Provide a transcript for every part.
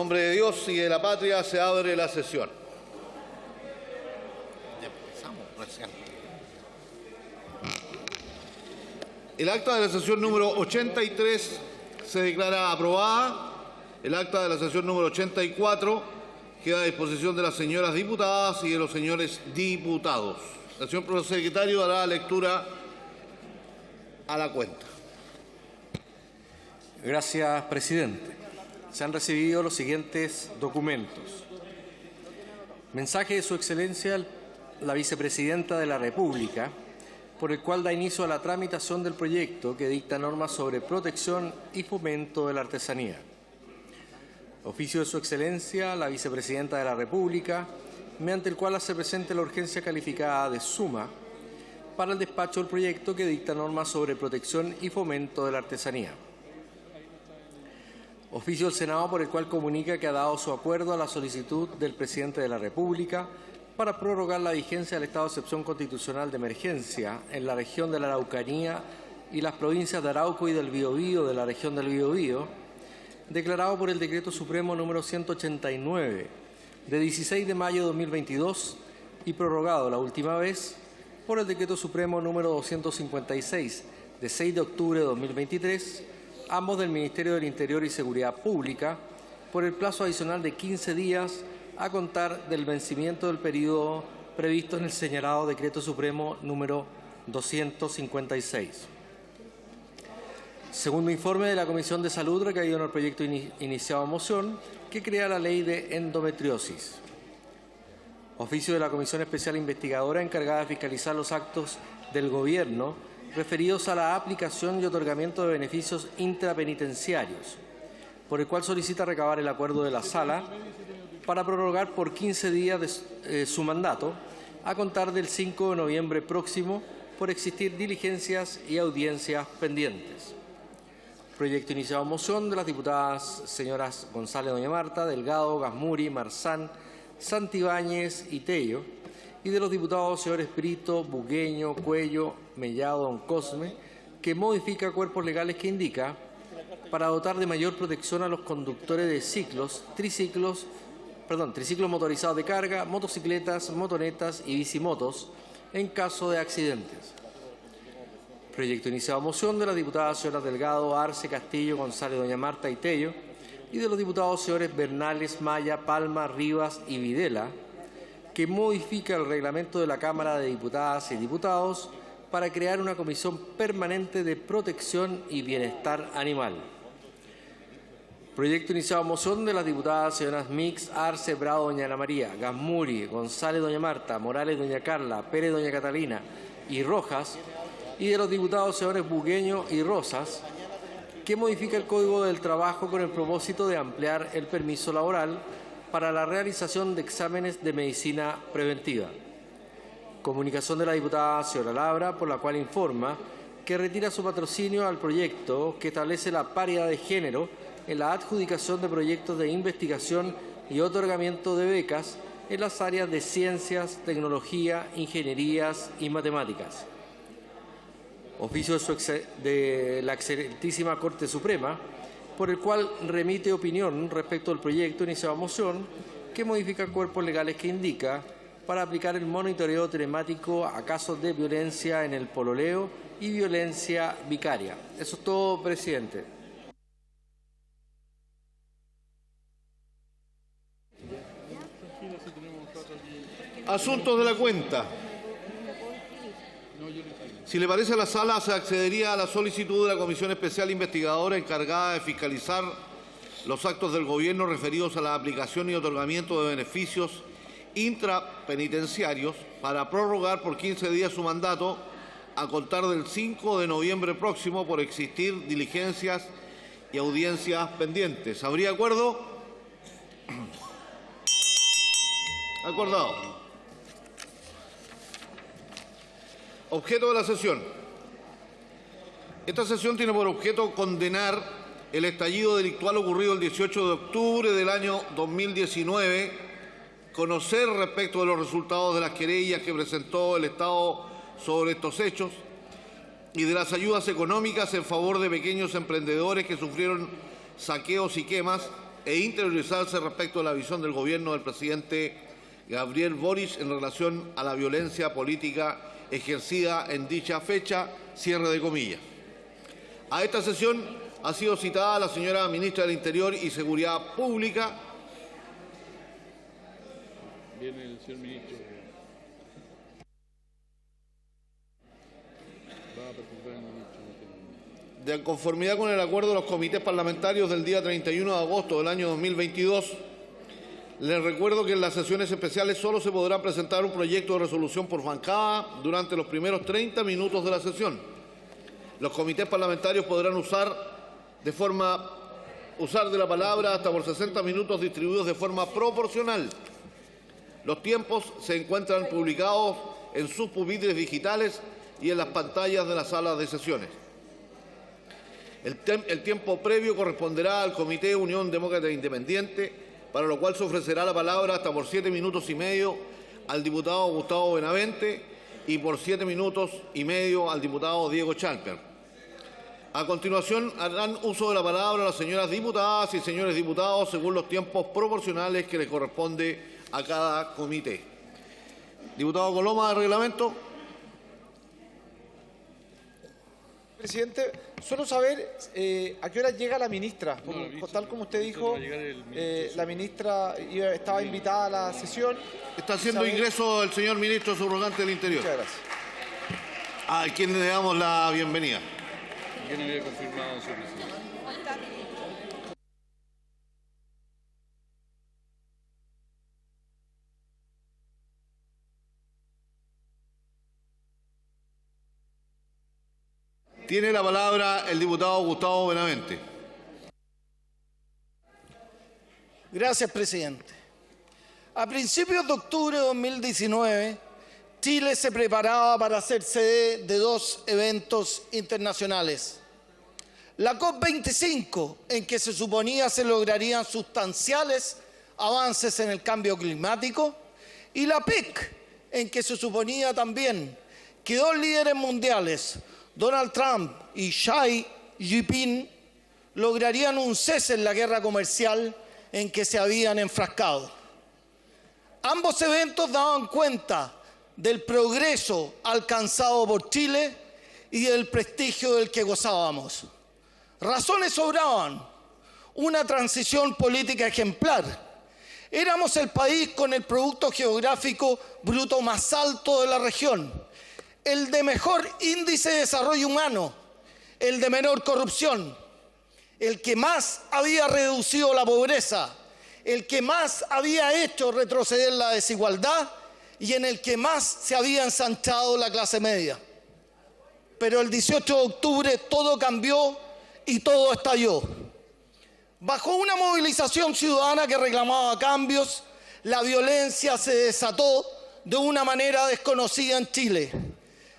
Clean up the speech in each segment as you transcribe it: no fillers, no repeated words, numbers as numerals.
nombre de Dios y de la patria se abre la sesión. El acta de la sesión número 83 se declara aprobada. El acta de la sesión número 84 queda a disposición de las señoras diputadas y de los señores diputados. El señor profesor secretario dará lectura a la cuenta. Gracias, presidente. Se han recibido los siguientes documentos. Mensaje de Su Excelencia la Vicepresidenta de la República, por el cual da inicio a la tramitación del proyecto que dicta normas sobre protección y fomento de la artesanía. Oficio de Su Excelencia la Vicepresidenta de la República, mediante el cual hace presente la urgencia calificada de suma para el despacho del proyecto que dicta normas sobre protección y fomento de la artesanía. Oficio del Senado por el cual comunica que ha dado su acuerdo a la solicitud del Presidente de la República para prorrogar la vigencia del estado de excepción constitucional de emergencia en la región de la Araucanía y las provincias de Arauco y del Biobío de la región del Biobío, declarado por el Decreto Supremo número 189 de 16 de mayo de 2022 y prorrogado la última vez por el Decreto Supremo número 256 de 6 de octubre de 2023, ambos del Ministerio del Interior y Seguridad Pública, por el plazo adicional de 15 días a contar del vencimiento del periodo previsto en el señalado Decreto Supremo número 256. Segundo informe de la Comisión de Salud recaído en el proyecto iniciado en moción que crea la ley de endometriosis. Oficio de la Comisión Especial Investigadora encargada de fiscalizar los actos del Gobierno referidos a la aplicación y otorgamiento de beneficios intrapenitenciarios, por el cual solicita recabar el acuerdo de la Sala para prorrogar por 15 días su mandato a contar del 5 de noviembre próximo por existir diligencias y audiencias pendientes. Proyecto iniciado en moción de las diputadas señoras González Doña Marta, Delgado, Gasmuri, Marzán, Santibáñez y Tello, y de los diputados señores Brito, Bugueño, Cuello, Mellado, Don Cosme, que modifica cuerpos legales que indica para dotar de mayor protección a los conductores de triciclos motorizados de carga, motocicletas, motonetas y bicimotos en caso de accidentes. Proyecto iniciado a moción de las diputadas señoras Delgado, Arce, Castillo, González, Doña Marta y Tello, y de los diputados señores Bernales, Maya, Palma, Rivas y Videla, que modifica el reglamento de la Cámara de Diputadas y Diputados para crear una comisión permanente de protección y bienestar animal. Proyecto iniciado a moción de las diputadas señoras Mix, Arce, Bravo, Doña Ana María, Gasmuri, González, Doña Marta, Morales, Doña Carla, Pérez, Doña Catalina y Rojas, y de los diputados señores Bugueño y Rosas, que modifica el Código del Trabajo con el propósito de ampliar el permiso laboral para la realización de exámenes de medicina preventiva. Comunicación de la diputada señora Labra, por la cual informa que retira su patrocinio al proyecto que establece la paridad de género en la adjudicación de proyectos de investigación y otorgamiento de becas en las áreas de ciencias, tecnología, ingenierías y matemáticas. Oficio de la Excelentísima Corte Suprema, por el cual remite opinión respecto al proyecto iniciado a moción que modifica cuerpos legales que indica para aplicar el monitoreo telemático a casos de violencia en el pololeo y violencia vicaria. Eso es todo, presidente. Asuntos de la cuenta. Si le parece a la Sala, se accedería a la solicitud de la Comisión Especial Investigadora encargada de fiscalizar los actos del Gobierno referidos a la aplicación y otorgamiento de beneficios intrapenitenciarios para prorrogar por 15 días su mandato a contar del 5 de noviembre próximo por existir diligencias y audiencias pendientes. ¿Habría acuerdo? Acordado. Objeto de la sesión. Esta sesión tiene por objeto condenar el estallido delictual ocurrido el 18 de octubre del año 2019, conocer respecto de los resultados de las querellas que presentó el Estado sobre estos hechos y de las ayudas económicas en favor de pequeños emprendedores que sufrieron saqueos y quemas e interiorizarse respecto a la visión del gobierno del presidente Gabriel Boric en relación a la violencia política ejercida en dicha fecha, cierre de comillas. A esta sesión ha sido citada la señora Ministra del Interior y Seguridad Pública. Viene el señor ministro. Va a presentar el ministro. De conformidad con el acuerdo de los comités parlamentarios del día 31 de agosto del año 2022, les recuerdo que en las sesiones especiales solo se podrá presentar un proyecto de resolución por bancada durante los primeros 30 minutos de la sesión. Los comités parlamentarios podrán usar de la palabra hasta por 60 minutos distribuidos de forma proporcional. Los tiempos se encuentran publicados en sus pupitres digitales y en las pantallas de las salas de sesiones. El tiempo previo corresponderá al Comité Unión Demócrata Independiente, para lo cual se ofrecerá la palabra hasta por 7 minutos y medio al diputado Gustavo Benavente y por 7 minutos y medio al diputado Diego Chalper. A continuación, harán uso de la palabra las señoras diputadas y señores diputados según los tiempos proporcionales que les corresponde a cada comité. Diputado Coloma, de reglamento. Presidente, solo saber a qué hora llega la ministra. Tal como usted dijo, la ministra estaba invitada a la sesión. Está haciendo ingreso el señor ministro subrogante del Interior. Muchas gracias. A quien le damos la bienvenida. Yo no había confirmado su presencia. Tiene la palabra el diputado Gustavo Benavente. Gracias, presidente. A principios de octubre de 2019, Chile se preparaba para ser sede de 2 eventos internacionales. La COP25, en que se suponía se lograrían sustanciales avances en el cambio climático, y la PEC, en que se suponía también que 2 líderes mundiales, Donald Trump y Xi Jinping, lograrían un cese en la guerra comercial en que se habían enfrascado. Ambos eventos daban cuenta del progreso alcanzado por Chile y del prestigio del que gozábamos. Razones sobraban: una transición política ejemplar. Éramos el país con el producto geográfico bruto más alto de la región, el de mejor índice de desarrollo humano, el de menor corrupción, el que más había reducido la pobreza, el que más había hecho retroceder la desigualdad y en el que más se había ensanchado la clase media. Pero el 18 de octubre todo cambió y todo estalló. Bajo una movilización ciudadana que reclamaba cambios, la violencia se desató de una manera desconocida en Chile.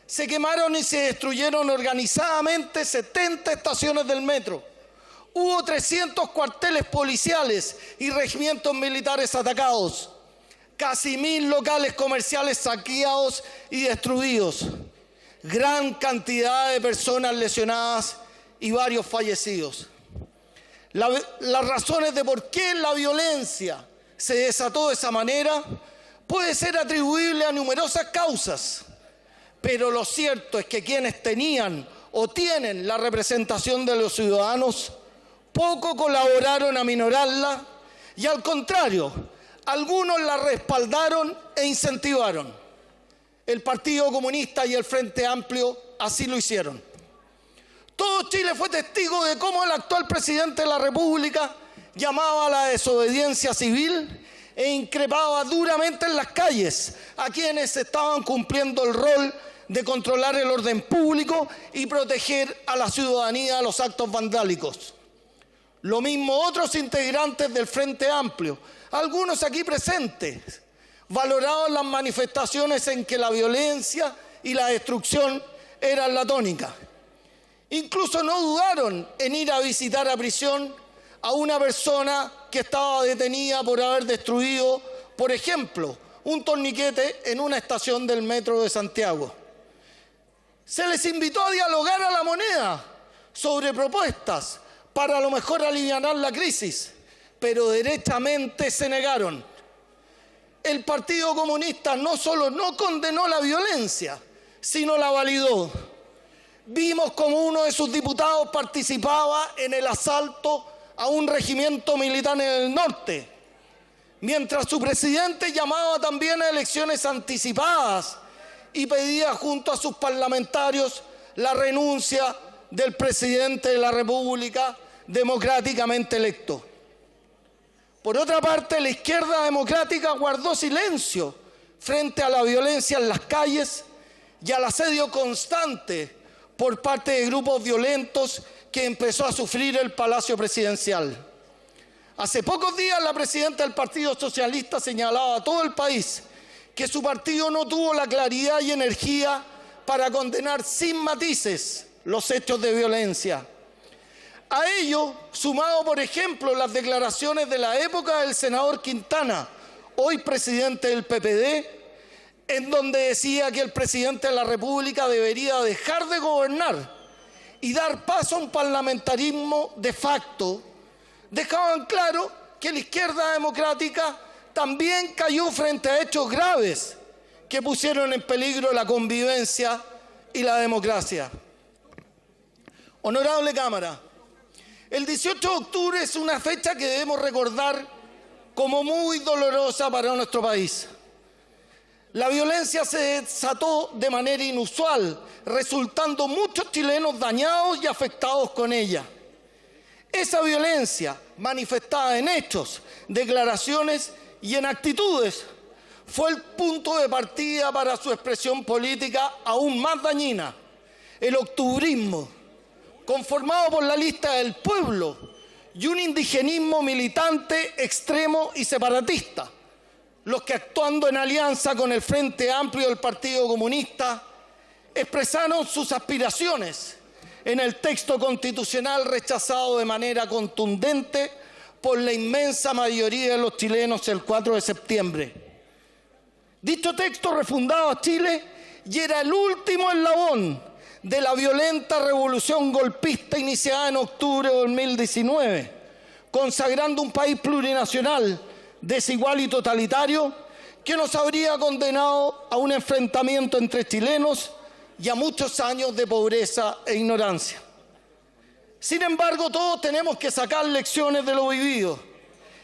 Se quemaron y se destruyeron organizadamente 70 estaciones del metro. Hubo 300 cuarteles policiales y regimientos militares atacados. Casi 1000 locales comerciales saqueados y destruidos. Gran cantidad de personas lesionadas y varios fallecidos. Las razones de por qué la violencia se desató de esa manera puede ser atribuible a numerosas causas. Pero lo cierto es que quienes tenían o tienen la representación de los ciudadanos poco colaboraron a minorarla y, al contrario, algunos la respaldaron e incentivaron. El Partido Comunista y el Frente Amplio así lo hicieron. Todo Chile fue testigo de cómo el actual presidente de la República llamaba a la desobediencia civil e increpaba duramente en las calles a quienes estaban cumpliendo el rol de controlar el orden público y proteger a la ciudadanía de los actos vandálicos. Lo mismo otros integrantes del Frente Amplio, algunos aquí presentes, valoraban las manifestaciones en que la violencia y la destrucción eran la tónica. Incluso no dudaron en ir a visitar a prisión a una persona que estaba detenida por haber destruido, por ejemplo, un torniquete en una estación del metro de Santiago. Se les invitó a dialogar a La Moneda sobre propuestas para a lo mejor alivianar la crisis, pero derechamente se negaron. El Partido Comunista no solo no condenó la violencia, sino la validó. Vimos como uno de sus diputados participaba en el asalto a un regimiento militar en el norte, mientras su presidente llamaba también a elecciones anticipadas y pedía junto a sus parlamentarios la renuncia del presidente de la República democráticamente electo. Por otra parte, la izquierda democrática guardó silencio frente a la violencia en las calles y al asedio constante por parte de grupos violentos que empezó a sufrir el Palacio Presidencial. Hace pocos días la presidenta del Partido Socialista señalaba a todo el país que su partido no tuvo la claridad y energía para condenar sin matices los hechos de violencia. A ello, sumado por ejemplo las declaraciones de la época del senador Quintana, hoy presidente del PPD, en donde decía que el presidente de la República debería dejar de gobernar y dar paso a un parlamentarismo de facto, dejaban claro que la izquierda democrática también cayó frente a hechos graves que pusieron en peligro la convivencia y la democracia. Honorable Cámara, el 18 de octubre es una fecha que debemos recordar como muy dolorosa para nuestro país. La violencia se desató de manera inusual, resultando muchos chilenos dañados y afectados con ella. Esa violencia, manifestada en hechos, declaraciones y en actitudes, fue el punto de partida para su expresión política aún más dañina, el octubrismo, conformado por la Lista del Pueblo y un indigenismo militante, extremo y separatista, los que actuando en alianza con el Frente Amplio del Partido Comunista expresaron sus aspiraciones en el texto constitucional rechazado de manera contundente por la inmensa mayoría de los chilenos el 4 de septiembre. Dicho texto refundaba a Chile y era el último eslabón de la violenta revolución golpista iniciada en octubre de 2019, consagrando un país plurinacional, desigual y totalitario, que nos habría condenado a un enfrentamiento entre chilenos y a muchos años de pobreza e ignorancia. Sin embargo, todos tenemos que sacar lecciones de lo vivido.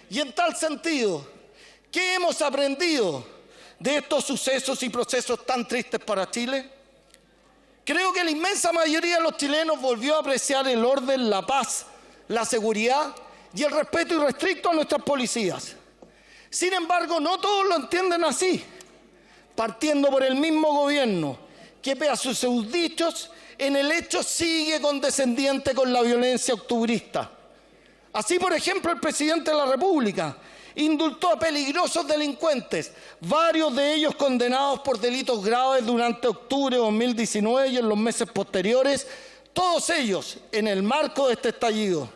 Y en tal sentido, ¿qué hemos aprendido de estos sucesos y procesos tan tristes para Chile? Creo que la inmensa mayoría de los chilenos volvió a apreciar el orden, la paz, la seguridad y el respeto irrestricto a nuestras policías. Sin embargo, no todos lo entienden así, partiendo por el mismo gobierno, que pese a sus dichos, en el hecho sigue condescendiente con la violencia octubrista. Así, por ejemplo, el presidente de la República indultó a peligrosos delincuentes, varios de ellos condenados por delitos graves durante octubre de 2019 y en los meses posteriores, todos ellos en el marco de este estallido.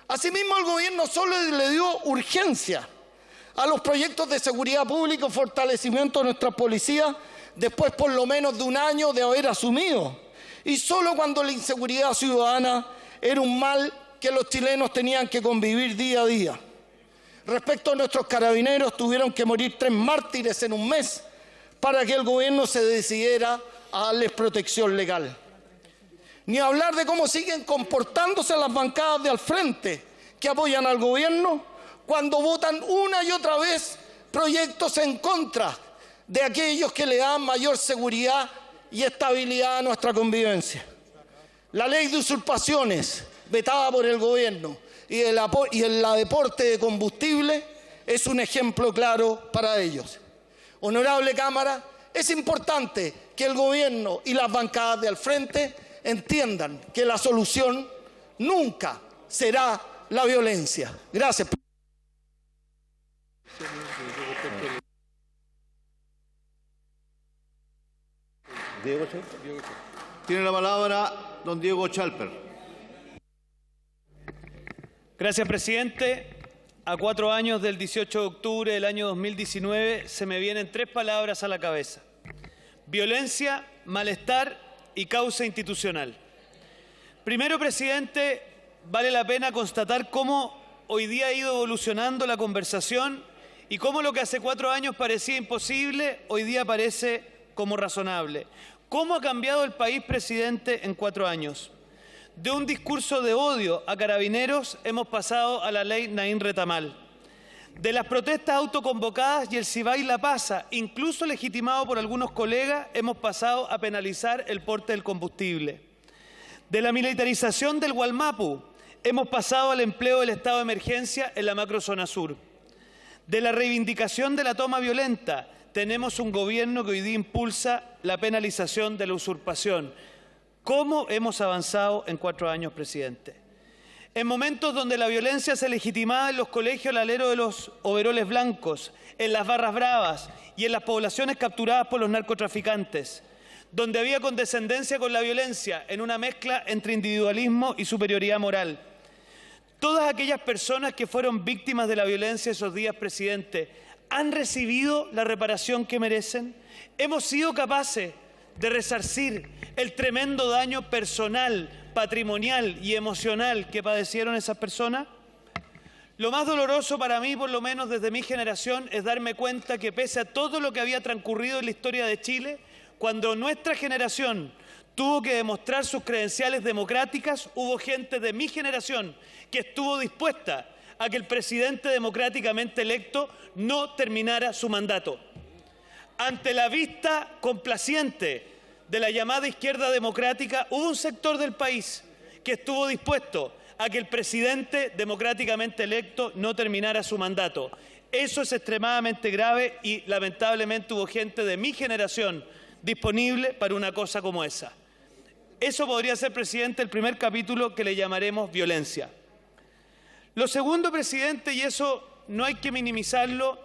Asimismo, el gobierno solo le dio urgencia a los proyectos de seguridad pública y fortalecimiento de nuestra policía después por lo menos de un año de haber asumido, y solo cuando la inseguridad ciudadana era un mal que los chilenos tenían que convivir día a día. Respecto a nuestros carabineros, tuvieron que morir 3 mártires en un mes para que el gobierno se decidiera a darles protección legal. Ni hablar de cómo siguen comportándose las bancadas de al frente que apoyan al gobierno cuando votan una y otra vez proyectos en contra de aquellos que le dan mayor seguridad y estabilidad a nuestra convivencia. La ley de usurpaciones, vetada por el gobierno, y la deporte de combustible es un ejemplo claro para ellos. Honorable Cámara, es importante que el gobierno y las bancadas de al frente entiendan que la solución nunca será la violencia. Gracias. Tiene la palabra don Diego Chalper. Gracias, presidente. A 4 años del 18 de octubre del año 2019 se me vienen 3 palabras a la cabeza: violencia, malestar y causa institucional. Primero, presidente, vale la pena constatar cómo hoy día ha ido evolucionando la conversación y cómo lo que hace 4 años parecía imposible, hoy día parece como razonable. ¿Cómo ha cambiado el país, presidente, en 4 años? De un discurso de odio a carabineros hemos pasado a la ley Naín Retamal. De las protestas autoconvocadas y el si baila pasa, incluso legitimado por algunos colegas, hemos pasado a penalizar el porte del combustible. De la militarización del Gualmapu, hemos pasado al empleo del estado de emergencia en la macrozona sur. De la reivindicación de la toma violenta, tenemos un gobierno que hoy día impulsa la penalización de la usurpación. ¿Cómo hemos avanzado en 4 años, presidente? En momentos donde la violencia se legitimaba en los colegios al alero de los overoles blancos, en las barras bravas y en las poblaciones capturadas por los narcotraficantes, donde había condescendencia con la violencia en una mezcla entre individualismo y superioridad moral. Todas aquellas personas que fueron víctimas de la violencia esos días, presidente, ¿han recibido la reparación que merecen? ¿Hemos sido capaces de resarcir el tremendo daño personal, patrimonial y emocional que padecieron esas personas? Lo más doloroso para mí, por lo menos desde mi generación, es darme cuenta que pese a todo lo que había transcurrido en la historia de Chile, cuando nuestra generación tuvo que demostrar sus credenciales democráticas, hubo gente de mi generación que estuvo dispuesta a que el presidente democráticamente electo no terminara su mandato. Ante la vista complaciente de la llamada izquierda democrática, hubo un sector del país que estuvo dispuesto a que el presidente democráticamente electo no terminara su mandato. Eso es extremadamente grave y lamentablemente hubo gente de mi generación disponible para una cosa como esa. Eso podría ser, presidente, el primer capítulo que le llamaremos violencia. Lo segundo, presidente, y eso no hay que minimizarlo,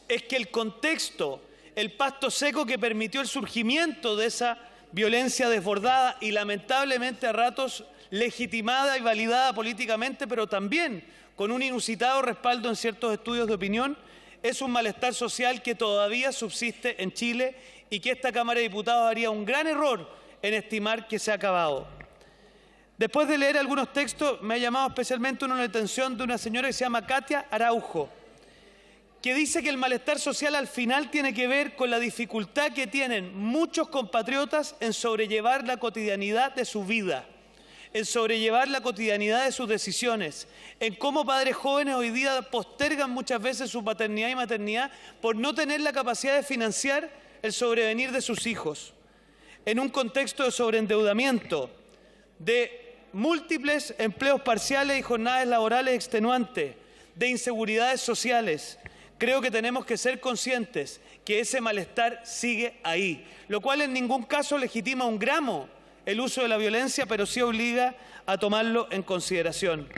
es que el contexto, el pasto seco que permitió el surgimiento de esa violencia desbordada y lamentablemente a ratos legitimada y validada políticamente, pero también con un inusitado respaldo en ciertos estudios de opinión, es un malestar social que todavía subsiste en Chile y que esta Cámara de Diputados haría un gran error en estimar que se ha acabado. Después de leer algunos textos, me ha llamado especialmente una atención de una señora que se llama Katia Araujo, que dice que el malestar social al final tiene que ver con la dificultad que tienen muchos compatriotas en sobrellevar la cotidianidad de su vida, en sobrellevar la cotidianidad de sus decisiones, en cómo padres jóvenes hoy día postergan muchas veces su paternidad y maternidad por no tener la capacidad de financiar el sobrevenir de sus hijos, en un contexto de sobreendeudamiento, de múltiples empleos parciales y jornadas laborales extenuantes, de inseguridades sociales. Creo que tenemos que ser conscientes que ese malestar sigue ahí, lo cual en ningún caso legitima un gramo el uso de la violencia, pero sí obliga a tomarlo en consideración.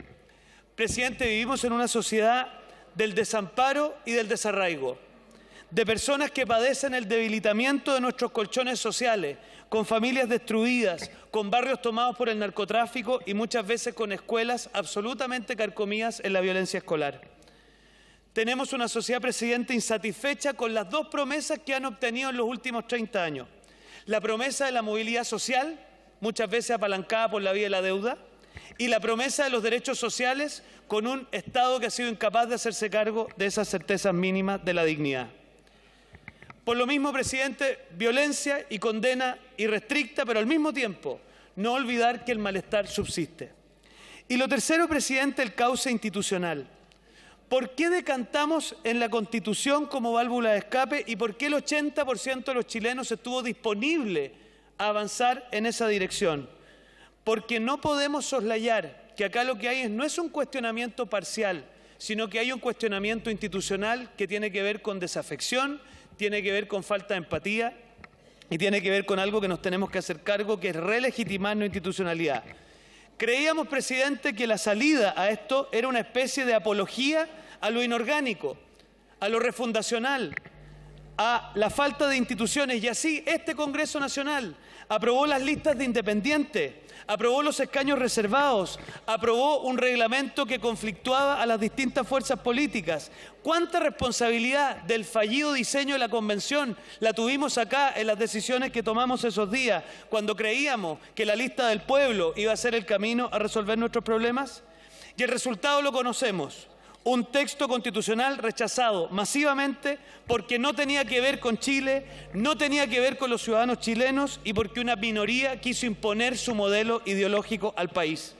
Presidente, vivimos en una sociedad del desamparo y del desarraigo, de personas que padecen el debilitamiento de nuestros colchones sociales, con familias destruidas, con barrios tomados por el narcotráfico y muchas veces con escuelas absolutamente carcomidas en la violencia escolar. Tenemos una sociedad, presidente, insatisfecha con las dos promesas que han obtenido en los últimos 30 años. La promesa de la movilidad social, muchas veces apalancada por la vía de la deuda, y la promesa de los derechos sociales con un Estado que ha sido incapaz de hacerse cargo de esas certezas mínimas de la dignidad. Por lo mismo, presidente, violencia y condena irrestricta, pero al mismo tiempo no olvidar que el malestar subsiste. Y lo tercero, presidente, el cauce institucional. ¿Por qué decantamos en la Constitución como válvula de escape y por qué el 80% de los chilenos estuvo disponible a avanzar en esa dirección? Porque no podemos soslayar que acá lo que hay no es un cuestionamiento parcial, sino que hay un cuestionamiento institucional que tiene que ver con desafección, tiene que ver con falta de empatía y tiene que ver con algo que nos tenemos que hacer cargo, que es relegitimar nuestra institucionalidad. Creíamos, presidente, que la salida a esto era una especie de apología a lo inorgánico, a lo refundacional, a la falta de instituciones. Y así este Congreso Nacional aprobó las listas de independientes, aprobó los escaños reservados, aprobó un reglamento que conflictuaba a las distintas fuerzas políticas. ¿Cuánta responsabilidad del fallido diseño de la Convención la tuvimos acá en las decisiones que tomamos esos días, cuando creíamos que la lista del pueblo iba a ser el camino a resolver nuestros problemas? Y el resultado lo conocemos. Un texto constitucional rechazado masivamente porque no tenía que ver con Chile, no tenía que ver con los ciudadanos chilenos y porque una minoría quiso imponer su modelo ideológico al país.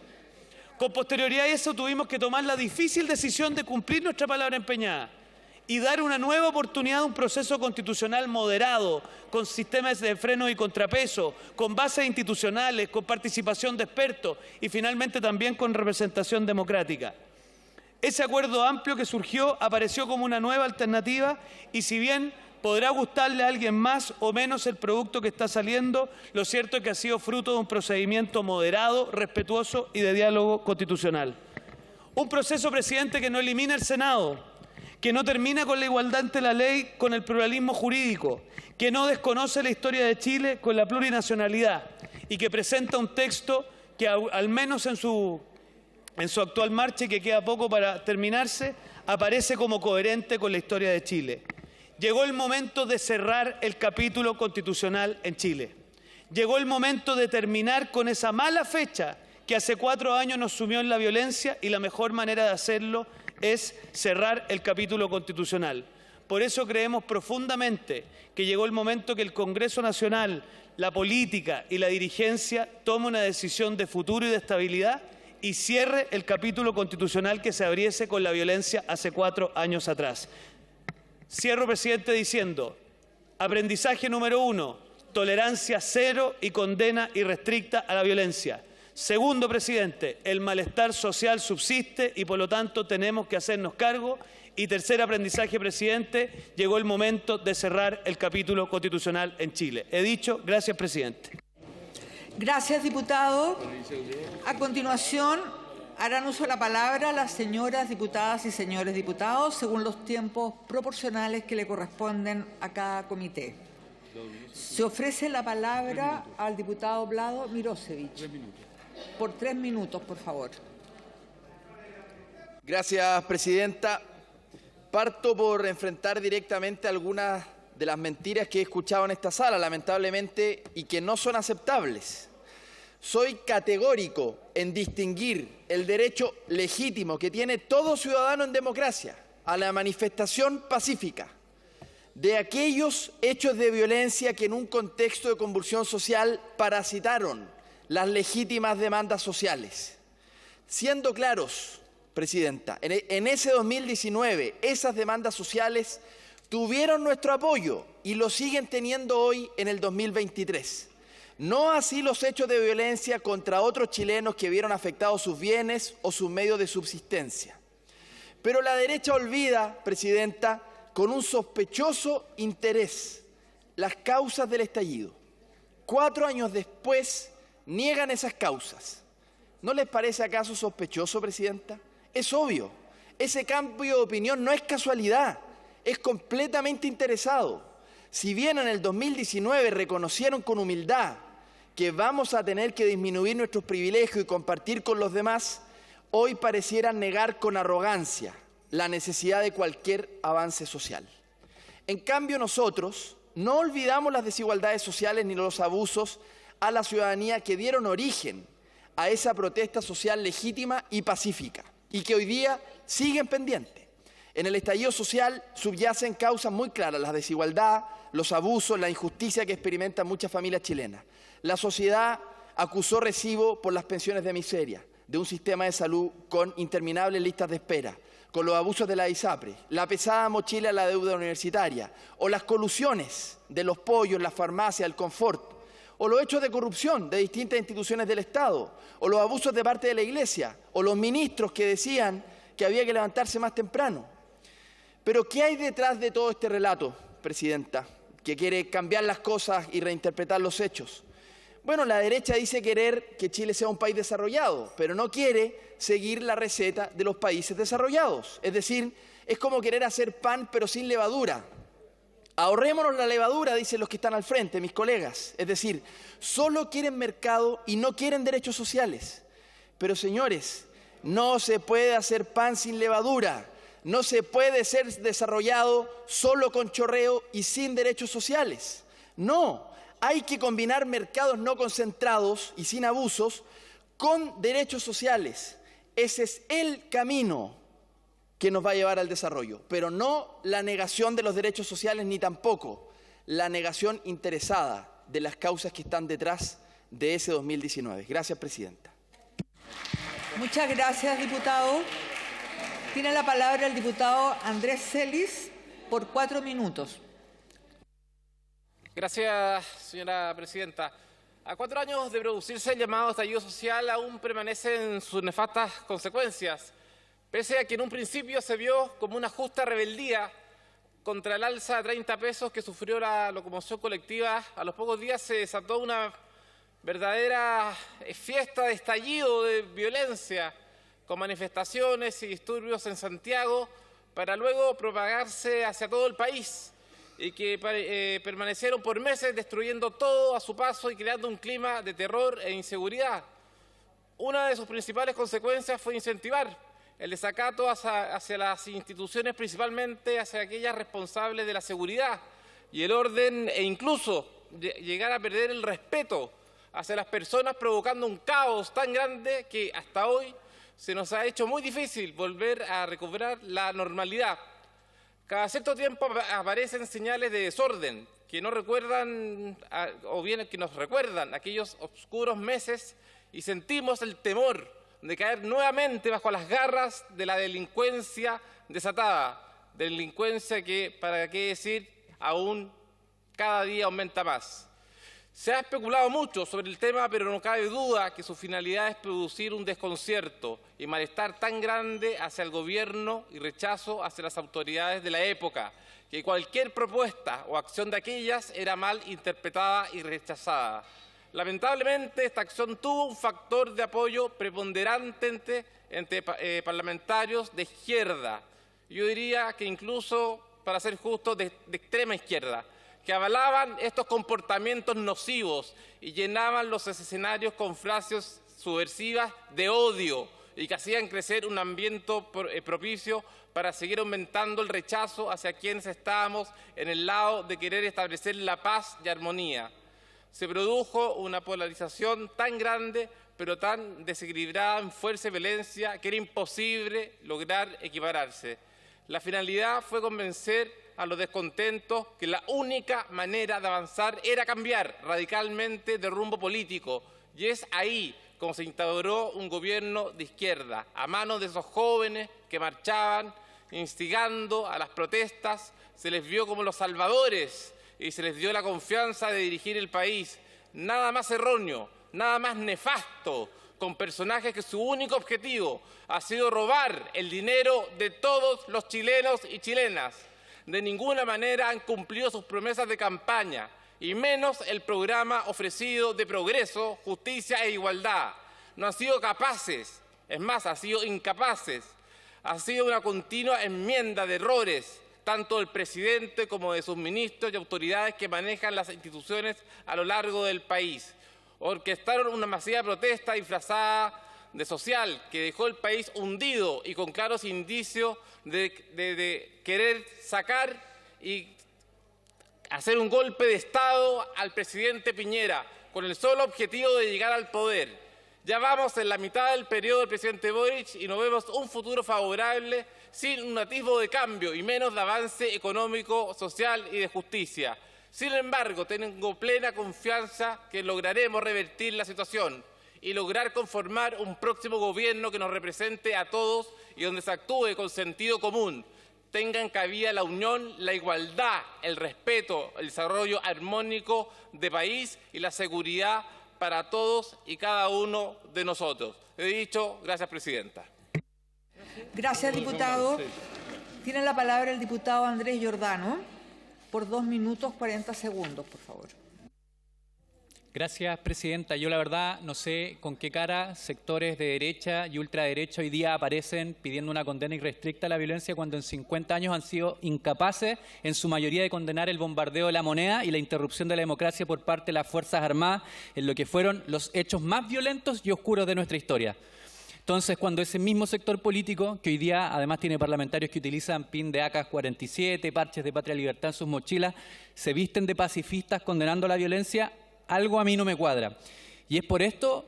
Con posterioridad a eso tuvimos que tomar la difícil decisión de cumplir nuestra palabra empeñada y dar una nueva oportunidad a un proceso constitucional moderado, con sistemas de freno y contrapeso, con bases institucionales, con participación de expertos y finalmente también con representación democrática. Ese acuerdo amplio que surgió apareció como una nueva alternativa y si bien podrá gustarle a alguien más o menos el producto que está saliendo, lo cierto es que ha sido fruto de un procedimiento moderado, respetuoso y de diálogo constitucional. Un proceso, presidente, que no elimina el Senado, que no termina con la igualdad ante la ley, con el pluralismo jurídico, que no desconoce la historia de Chile con la plurinacionalidad y que presenta un texto que al menos en su actual marcha y que queda poco para terminarse, aparece como coherente con la historia de Chile. Llegó el momento de cerrar el capítulo constitucional en Chile. Llegó el momento de terminar con esa mala fecha que hace 4 años nos sumió en la violencia y la mejor manera de hacerlo es cerrar el capítulo constitucional. Por eso creemos profundamente que llegó el momento que el Congreso Nacional, la política y la dirigencia tomen una decisión de futuro y de estabilidad y cierre el capítulo constitucional que se abriese con la violencia hace 4 años atrás. Cierro, presidente, diciendo, aprendizaje número 1, tolerancia cero y condena irrestricta a la violencia. Segundo, presidente, el malestar social subsiste y por lo tanto tenemos que hacernos cargo. Y tercer aprendizaje, presidente, llegó el momento de cerrar el capítulo constitucional en Chile. He dicho, gracias, presidente. Gracias, diputado. A continuación, harán uso de la palabra las señoras diputadas y señores diputados según los tiempos proporcionales que le corresponden a cada comité. Se ofrece la palabra al diputado Vlado Mirosevich. Por 3 minutos, por favor. Gracias, presidenta. Parto por enfrentar directamente algunas de las mentiras que he escuchado en esta sala, lamentablemente, y que no son aceptables. Soy categórico en distinguir el derecho legítimo que tiene todo ciudadano en democracia a la manifestación pacífica de aquellos hechos de violencia que en un contexto de convulsión social parasitaron las legítimas demandas sociales. Siendo claros, presidenta, en ese 2019 esas demandas sociales tuvieron nuestro apoyo y lo siguen teniendo hoy en el 2023. No así los hechos de violencia contra otros chilenos que vieron afectados sus bienes o sus medios de subsistencia. Pero la derecha olvida, presidenta, con un sospechoso interés, las causas del estallido. 4 años después, niegan esas causas. ¿No les parece acaso sospechoso, presidenta? Es obvio. Ese cambio de opinión no es casualidad, es completamente interesado. Si bien en el 2019 reconocieron con humildad que vamos a tener que disminuir nuestros privilegios y compartir con los demás, hoy parecieran negar con arrogancia la necesidad de cualquier avance social. En cambio, nosotros no olvidamos las desigualdades sociales ni los abusos a la ciudadanía que dieron origen a esa protesta social legítima y pacífica y que hoy día siguen pendientes. En el estallido social subyacen causas muy claras: la desigualdad, los abusos, la injusticia que experimentan muchas familias chilenas. La sociedad acusó recibo por las pensiones de miseria, de un sistema de salud con interminables listas de espera, con los abusos de la ISAPRE, la pesada mochila a la deuda universitaria, o las colusiones de los pollos, las farmacias, el confort, o los hechos de corrupción de distintas instituciones del Estado, o los abusos de parte de la Iglesia, o los ministros que decían que había que levantarse más temprano. Pero ¿qué hay detrás de todo este relato, presidenta, que quiere cambiar las cosas y reinterpretar los hechos? Bueno, la derecha dice querer que Chile sea un país desarrollado, pero no quiere seguir la receta de los países desarrollados. Es decir, es como querer hacer pan pero sin levadura. Ahorrémonos la levadura, dicen los que están al frente, mis colegas. Es decir, solo quieren mercado y no quieren derechos sociales. Pero señores, no se puede hacer pan sin levadura. No se puede ser desarrollado solo con chorreo y sin derechos sociales. No, hay que combinar mercados no concentrados y sin abusos con derechos sociales. Ese es el camino que nos va a llevar al desarrollo, pero no la negación de los derechos sociales ni tampoco la negación interesada de las causas que están detrás de ese 2019. Gracias, presidenta. Muchas gracias, diputado. Tiene la palabra el diputado Andrés Celis por 4 minutos. Gracias, señora presidenta. A 4 años de producirse el llamado estallido social, aún permanecen sus nefastas consecuencias, pese a que en un principio se vio como una justa rebeldía contra el alza de 30 pesos que sufrió la locomoción colectiva. A los pocos días se desató una verdadera fiesta de estallido de violencia, con manifestaciones y disturbios en Santiago, para luego propagarse hacia todo el país, y que permanecieron por meses destruyendo todo a su paso y creando un clima de terror e inseguridad. Una de sus principales consecuencias fue incentivar el desacato hacia las instituciones, principalmente hacia aquellas responsables de la seguridad y el orden, e incluso llegar a perder el respeto hacia las personas, provocando un caos tan grande que hasta hoy se nos ha hecho muy difícil volver a recobrar la normalidad. Cada cierto tiempo aparecen señales de desorden que no recuerdan, o bien que nos recuerdan aquellos oscuros meses, y sentimos el temor de caer nuevamente bajo las garras de la delincuencia desatada, delincuencia que, para qué decir, aún cada día aumenta más. Se ha especulado mucho sobre el tema, pero no cabe duda que su finalidad es producir un desconcierto y malestar tan grande hacia el gobierno y rechazo hacia las autoridades de la época, que cualquier propuesta o acción de aquellas era mal interpretada y rechazada. Lamentablemente, esta acción tuvo un factor de apoyo preponderante entre parlamentarios de izquierda, yo diría que incluso, para ser justo, de extrema izquierda, que avalaban estos comportamientos nocivos y llenaban los escenarios con frases subversivas de odio y que hacían crecer un ambiente propicio para seguir aumentando el rechazo hacia quienes estábamos en el lado de querer establecer la paz y armonía. Se produjo una polarización tan grande, pero tan desequilibrada en fuerza y violencia, que era imposible lograr equipararse. La finalidad fue convencer a los descontentos que la única manera de avanzar era cambiar radicalmente de rumbo político, y es ahí como se instauró un gobierno de izquierda, a manos de esos jóvenes que marchaban, instigando a las protestas. Se les vio como los salvadores y se les dio la confianza de dirigir el país. Nada más erróneo, nada más nefasto, con personajes que su único objetivo ha sido robar el dinero de todos los chilenos y chilenas. De ninguna manera han cumplido sus promesas de campaña, y menos el programa ofrecido de progreso, justicia e igualdad. No han sido capaces, es más, han sido incapaces. Ha sido una continua enmienda de errores, tanto del presidente como de sus ministros y autoridades que manejan las instituciones a lo largo del país. Orquestaron una masiva protesta disfrazada de social que dejó el país hundido y con claros indicios de querer sacar y hacer un golpe de Estado al presidente Piñera con el solo objetivo de llegar al poder. Ya vamos en la mitad del periodo del presidente Boric y no vemos un futuro favorable sin un atisbo de cambio y menos de avance económico, social y de justicia. Sin embargo, tengo plena confianza que lograremos revertir la situación y lograr conformar un próximo gobierno que nos represente a todos y donde se actúe con sentido común. Tengan cabida la unión, la igualdad, el respeto, el desarrollo armónico de país y la seguridad para todos y cada uno de nosotros. He dicho, gracias, presidenta. Gracias, diputado. Tiene la palabra el diputado Andrés Giordano por 2 minutos 40 segundos, por favor. Gracias, presidenta. Yo la verdad no sé con qué cara sectores de derecha y ultraderecha hoy día aparecen pidiendo una condena irrestricta a la violencia cuando en 50 años han sido incapaces en su mayoría de condenar el bombardeo de La Moneda y la interrupción de la democracia por parte de las Fuerzas Armadas en lo que fueron los hechos más violentos y oscuros de nuestra historia. Entonces, cuando ese mismo sector político, que hoy día además tiene parlamentarios que utilizan pin de AK-47, parches de Patria Libertad en sus mochilas, se visten de pacifistas condenando la violencia, algo a mí no me cuadra. Y es por esto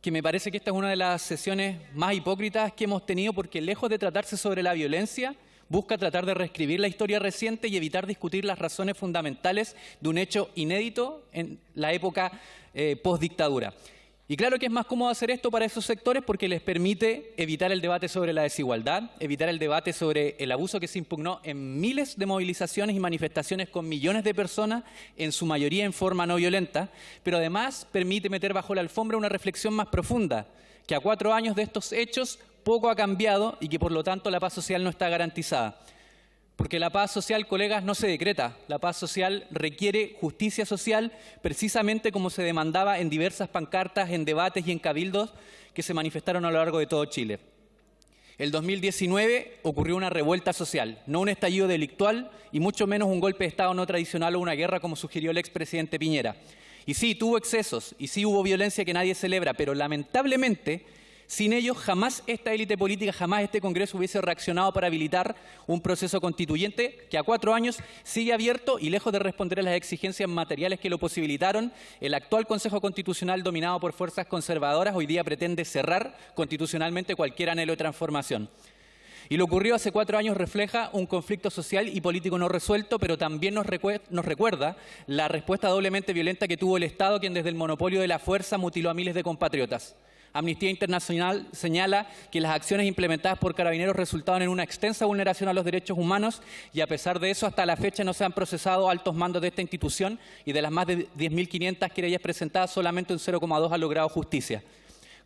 que me parece que esta es una de las sesiones más hipócritas que hemos tenido, porque lejos de tratarse sobre la violencia, busca tratar de reescribir la historia reciente y evitar discutir las razones fundamentales de un hecho inédito en la época postdictadura. Y claro que es más cómodo hacer esto para esos sectores porque les permite evitar el debate sobre la desigualdad, evitar el debate sobre el abuso que se impugnó en miles de movilizaciones y manifestaciones con millones de personas, en su mayoría en forma no violenta, pero además permite meter bajo la alfombra una reflexión más profunda, que a 4 años de estos hechos poco ha cambiado y que por lo tanto la paz social no está garantizada. Porque la paz social, colegas, no se decreta. La paz social requiere justicia social, precisamente como se demandaba en diversas pancartas, en debates y en cabildos que se manifestaron a lo largo de todo Chile. El 2019 ocurrió una revuelta social, no un estallido delictual y mucho menos un golpe de Estado no tradicional o una guerra como sugirió el expresidente Piñera. Y sí, tuvo excesos y sí hubo violencia que nadie celebra, pero lamentablemente sin ellos, jamás esta élite política, jamás este Congreso hubiese reaccionado para habilitar un proceso constituyente que a 4 años sigue abierto y lejos de responder a las exigencias materiales que lo posibilitaron, el actual Consejo Constitucional dominado por fuerzas conservadoras hoy día pretende cerrar constitucionalmente cualquier anhelo de transformación. Y lo ocurrido hace 4 años refleja un conflicto social y político no resuelto, pero también nos recuerda la respuesta doblemente violenta que tuvo el Estado, quien desde el monopolio de la fuerza mutiló a miles de compatriotas. Amnistía Internacional señala que las acciones implementadas por Carabineros resultaron en una extensa vulneración a los derechos humanos y a pesar de eso hasta la fecha no se han procesado altos mandos de esta institución y de las más de 10.500 querellas presentadas solamente un 0,2 ha logrado justicia.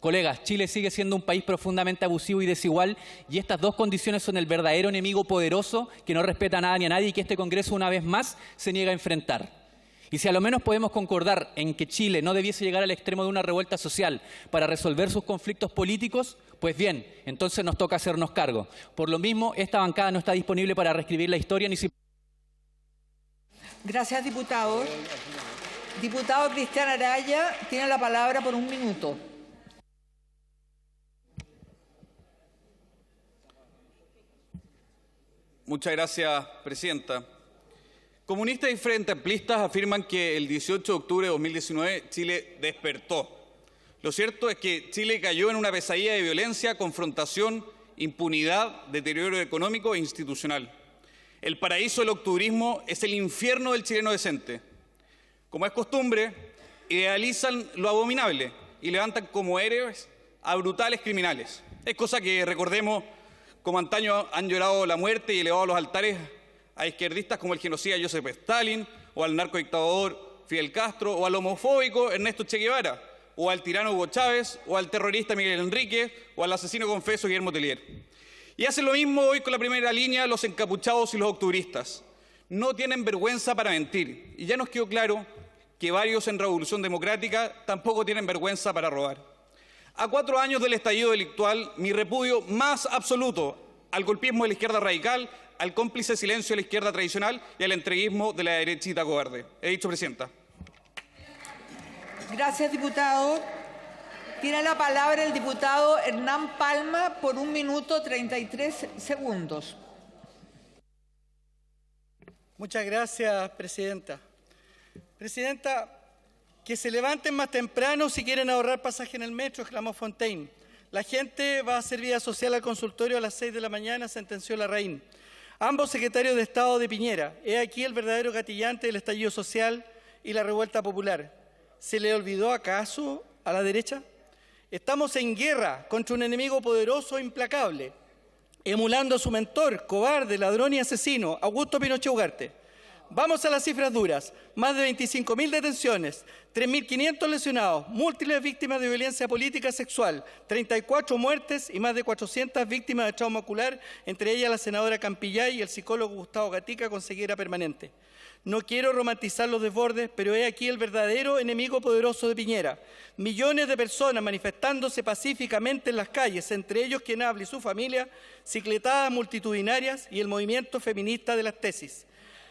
Colegas, Chile sigue siendo un país profundamente abusivo y desigual y estas dos condiciones son el verdadero enemigo poderoso que no respeta a nada ni a nadie y que este Congreso una vez más se niega a enfrentar. Y si a lo menos podemos concordar en que Chile no debiese llegar al extremo de una revuelta social para resolver sus conflictos políticos, pues bien, entonces nos toca hacernos cargo. Por lo mismo, esta bancada no está disponible para reescribir la historia ni si... Gracias, diputado. Diputado Cristian Araya, tiene la palabra por 1 minuto. Muchas gracias, presidenta. Comunistas y frente amplistas afirman que el 18 de octubre de 2019 Chile despertó. Lo cierto es que Chile cayó en una pesadilla de violencia, confrontación, impunidad, deterioro económico e institucional. El paraíso del octubrismo es el infierno del chileno decente. Como es costumbre, idealizan lo abominable y levantan como héroes a brutales criminales. Es cosa que recordemos como antaño han llorado la muerte y elevado a los altares a izquierdistas como el genocida Joseph Stalin, o al narcodictador Fidel Castro, o al homofóbico Ernesto Che Guevara, o al tirano Hugo Chávez, o al terrorista Miguel Enrique, o al asesino confeso Guillermo Tellier. Y hacen lo mismo hoy con la primera línea los encapuchados y los octubristas. No tienen vergüenza para mentir, y ya nos quedó claro que varios en Revolución Democrática tampoco tienen vergüenza para robar. A 4 años del estallido delictual, mi repudio más absoluto al golpismo de la izquierda radical, al cómplice silencio de la izquierda tradicional y al entreguismo de la derechita cobarde. He dicho, presidenta. Gracias, diputado. Tiene la palabra el diputado Hernán Palma por 1 minuto 33 segundos. Muchas gracias, presidenta. Presidenta, que se levanten más temprano si quieren ahorrar pasaje en el metro, exclamó Fontaine. La gente va a hacer vida social al consultorio a las 6 de la mañana, sentenció Larraín. Ambos secretarios de Estado de Piñera. He aquí el verdadero gatillante del estallido social y la revuelta popular. ¿Se le olvidó acaso a la derecha? Estamos en guerra contra un enemigo poderoso e implacable, emulando a su mentor, cobarde, ladrón y asesino, Augusto Pinochet Ugarte. Vamos a las cifras duras. Más de 25.000 detenciones, 3.500 lesionados, múltiples víctimas de violencia política sexual, 34 muertes y más de 400 víctimas de trauma ocular, entre ellas la senadora Campillay y el psicólogo Gustavo Gatica con ceguera permanente. No quiero romantizar los desbordes, pero he aquí el verdadero enemigo poderoso de Piñera. Millones de personas manifestándose pacíficamente en las calles, entre ellos quien habla y su familia, cicletadas multitudinarias y el movimiento feminista de las tesis.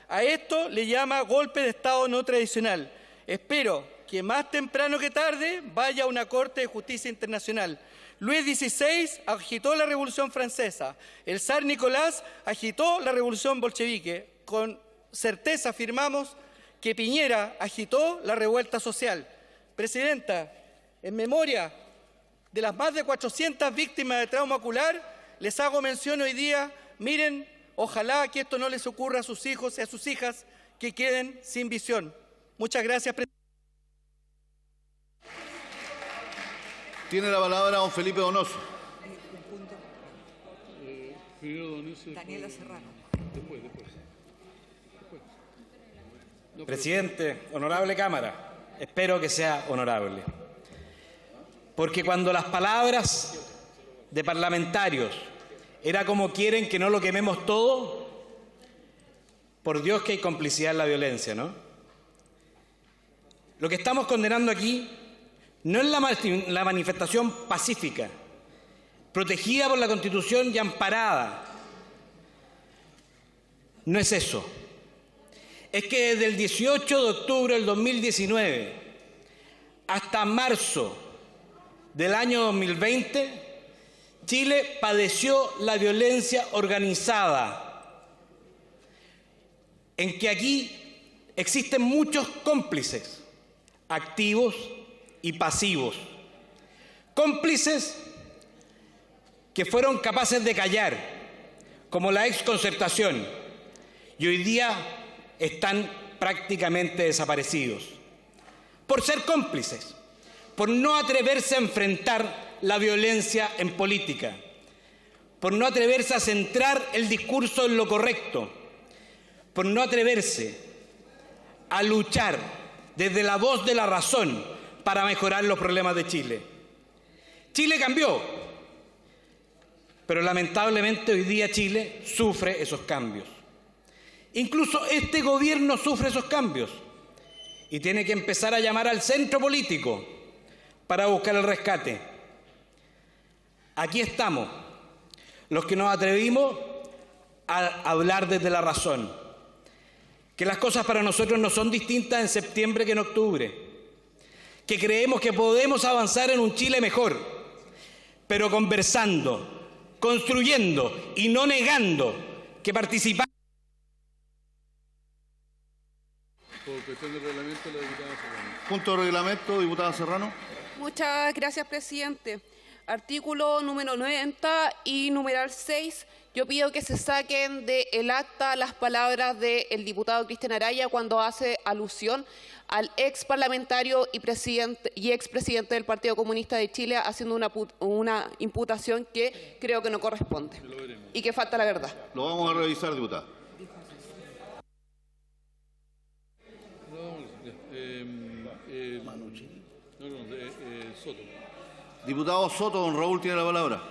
A esto le llama golpe de Estado no tradicional. Espero que más temprano que tarde vaya a una Corte de Justicia Internacional. Luis XVI agitó la Revolución Francesa. El zar Nicolás agitó la Revolución Bolchevique. Con certeza afirmamos que Piñera agitó la revuelta social. Presidenta, en memoria de las más de 400 víctimas de trauma ocular, les hago mención hoy día, miren, ojalá que esto no les ocurra a sus hijos y a sus hijas que queden sin visión. Muchas gracias, presidente. Tiene la palabra don Felipe Donoso. Daniela Serrano. Después. Presidente, honorable Cámara, espero que sea honorable. Porque cuando las palabras de parlamentarios era como quieren que no lo quememos todo, por Dios que hay complicidad en la violencia, ¿no? Lo que estamos condenando aquí no es la manifestación pacífica, protegida por la Constitución y amparada. No es eso. Es que desde el 18 de octubre del 2019 hasta marzo del año 2020, Chile padeció la violencia organizada, en que aquí existen muchos cómplices, activos y pasivos. Cómplices que fueron capaces de callar, como la exconcertación, y hoy día están prácticamente desaparecidos. Por ser cómplices, por no atreverse a enfrentar la violencia en política, por no atreverse a centrar el discurso en lo correcto, por no atreverse a luchar desde la voz de la razón para mejorar los problemas de Chile. Chile cambió, pero lamentablemente hoy día Chile sufre esos cambios. Incluso este gobierno sufre esos cambios y tiene que empezar a llamar al centro político para buscar el rescate. Aquí estamos, los que nos atrevimos a hablar desde la razón, que las cosas para nosotros no son distintas en septiembre que en octubre, que creemos que podemos avanzar en un Chile mejor, pero conversando, construyendo y no negando que participar. Por cuestión de reglamento, la diputada Serrano. Punto de reglamento, diputada Serrano. Muchas gracias, presidente. Artículo número 90 y numeral 6. Yo pido que se saquen del acta las palabras del diputado Cristian Araya cuando hace alusión al ex parlamentario y expresidente del Partido Comunista de Chile, haciendo una imputación que creo que no corresponde y que falta la verdad. Lo vamos a revisar, diputada. Soto. Diputado Soto, don Raúl tiene la palabra.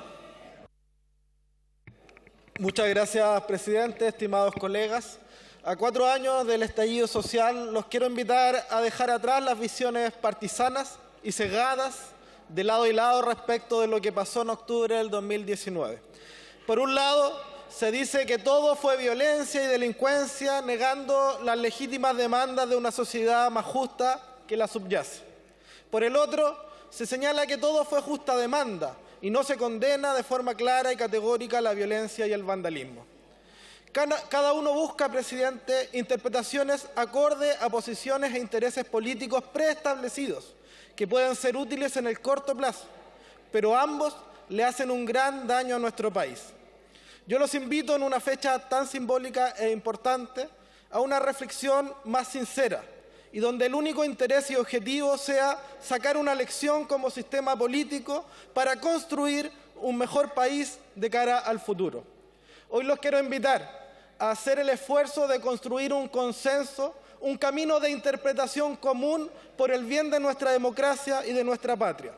Muchas gracias, presidente, estimados colegas. A 4 años del estallido social, los quiero invitar a dejar atrás las visiones partisanas y cegadas de lado y lado respecto de lo que pasó en octubre del 2019. Por un lado, se dice que todo fue violencia y delincuencia, negando las legítimas demandas de una sociedad más justa que la subyace. Por el otro, se señala que todo fue justa demanda y no se condena de forma clara y categórica la violencia y el vandalismo. Cada uno busca, presidente, interpretaciones acorde a posiciones e intereses políticos preestablecidos que pueden ser útiles en el corto plazo, pero ambos le hacen un gran daño a nuestro país. Yo los invito en una fecha tan simbólica e importante a una reflexión más sincera y donde el único interés y objetivo sea sacar una lección como sistema político para construir un mejor país de cara al futuro. Hoy los quiero invitar a hacer el esfuerzo de construir un consenso, un camino de interpretación común por el bien de nuestra democracia y de nuestra patria.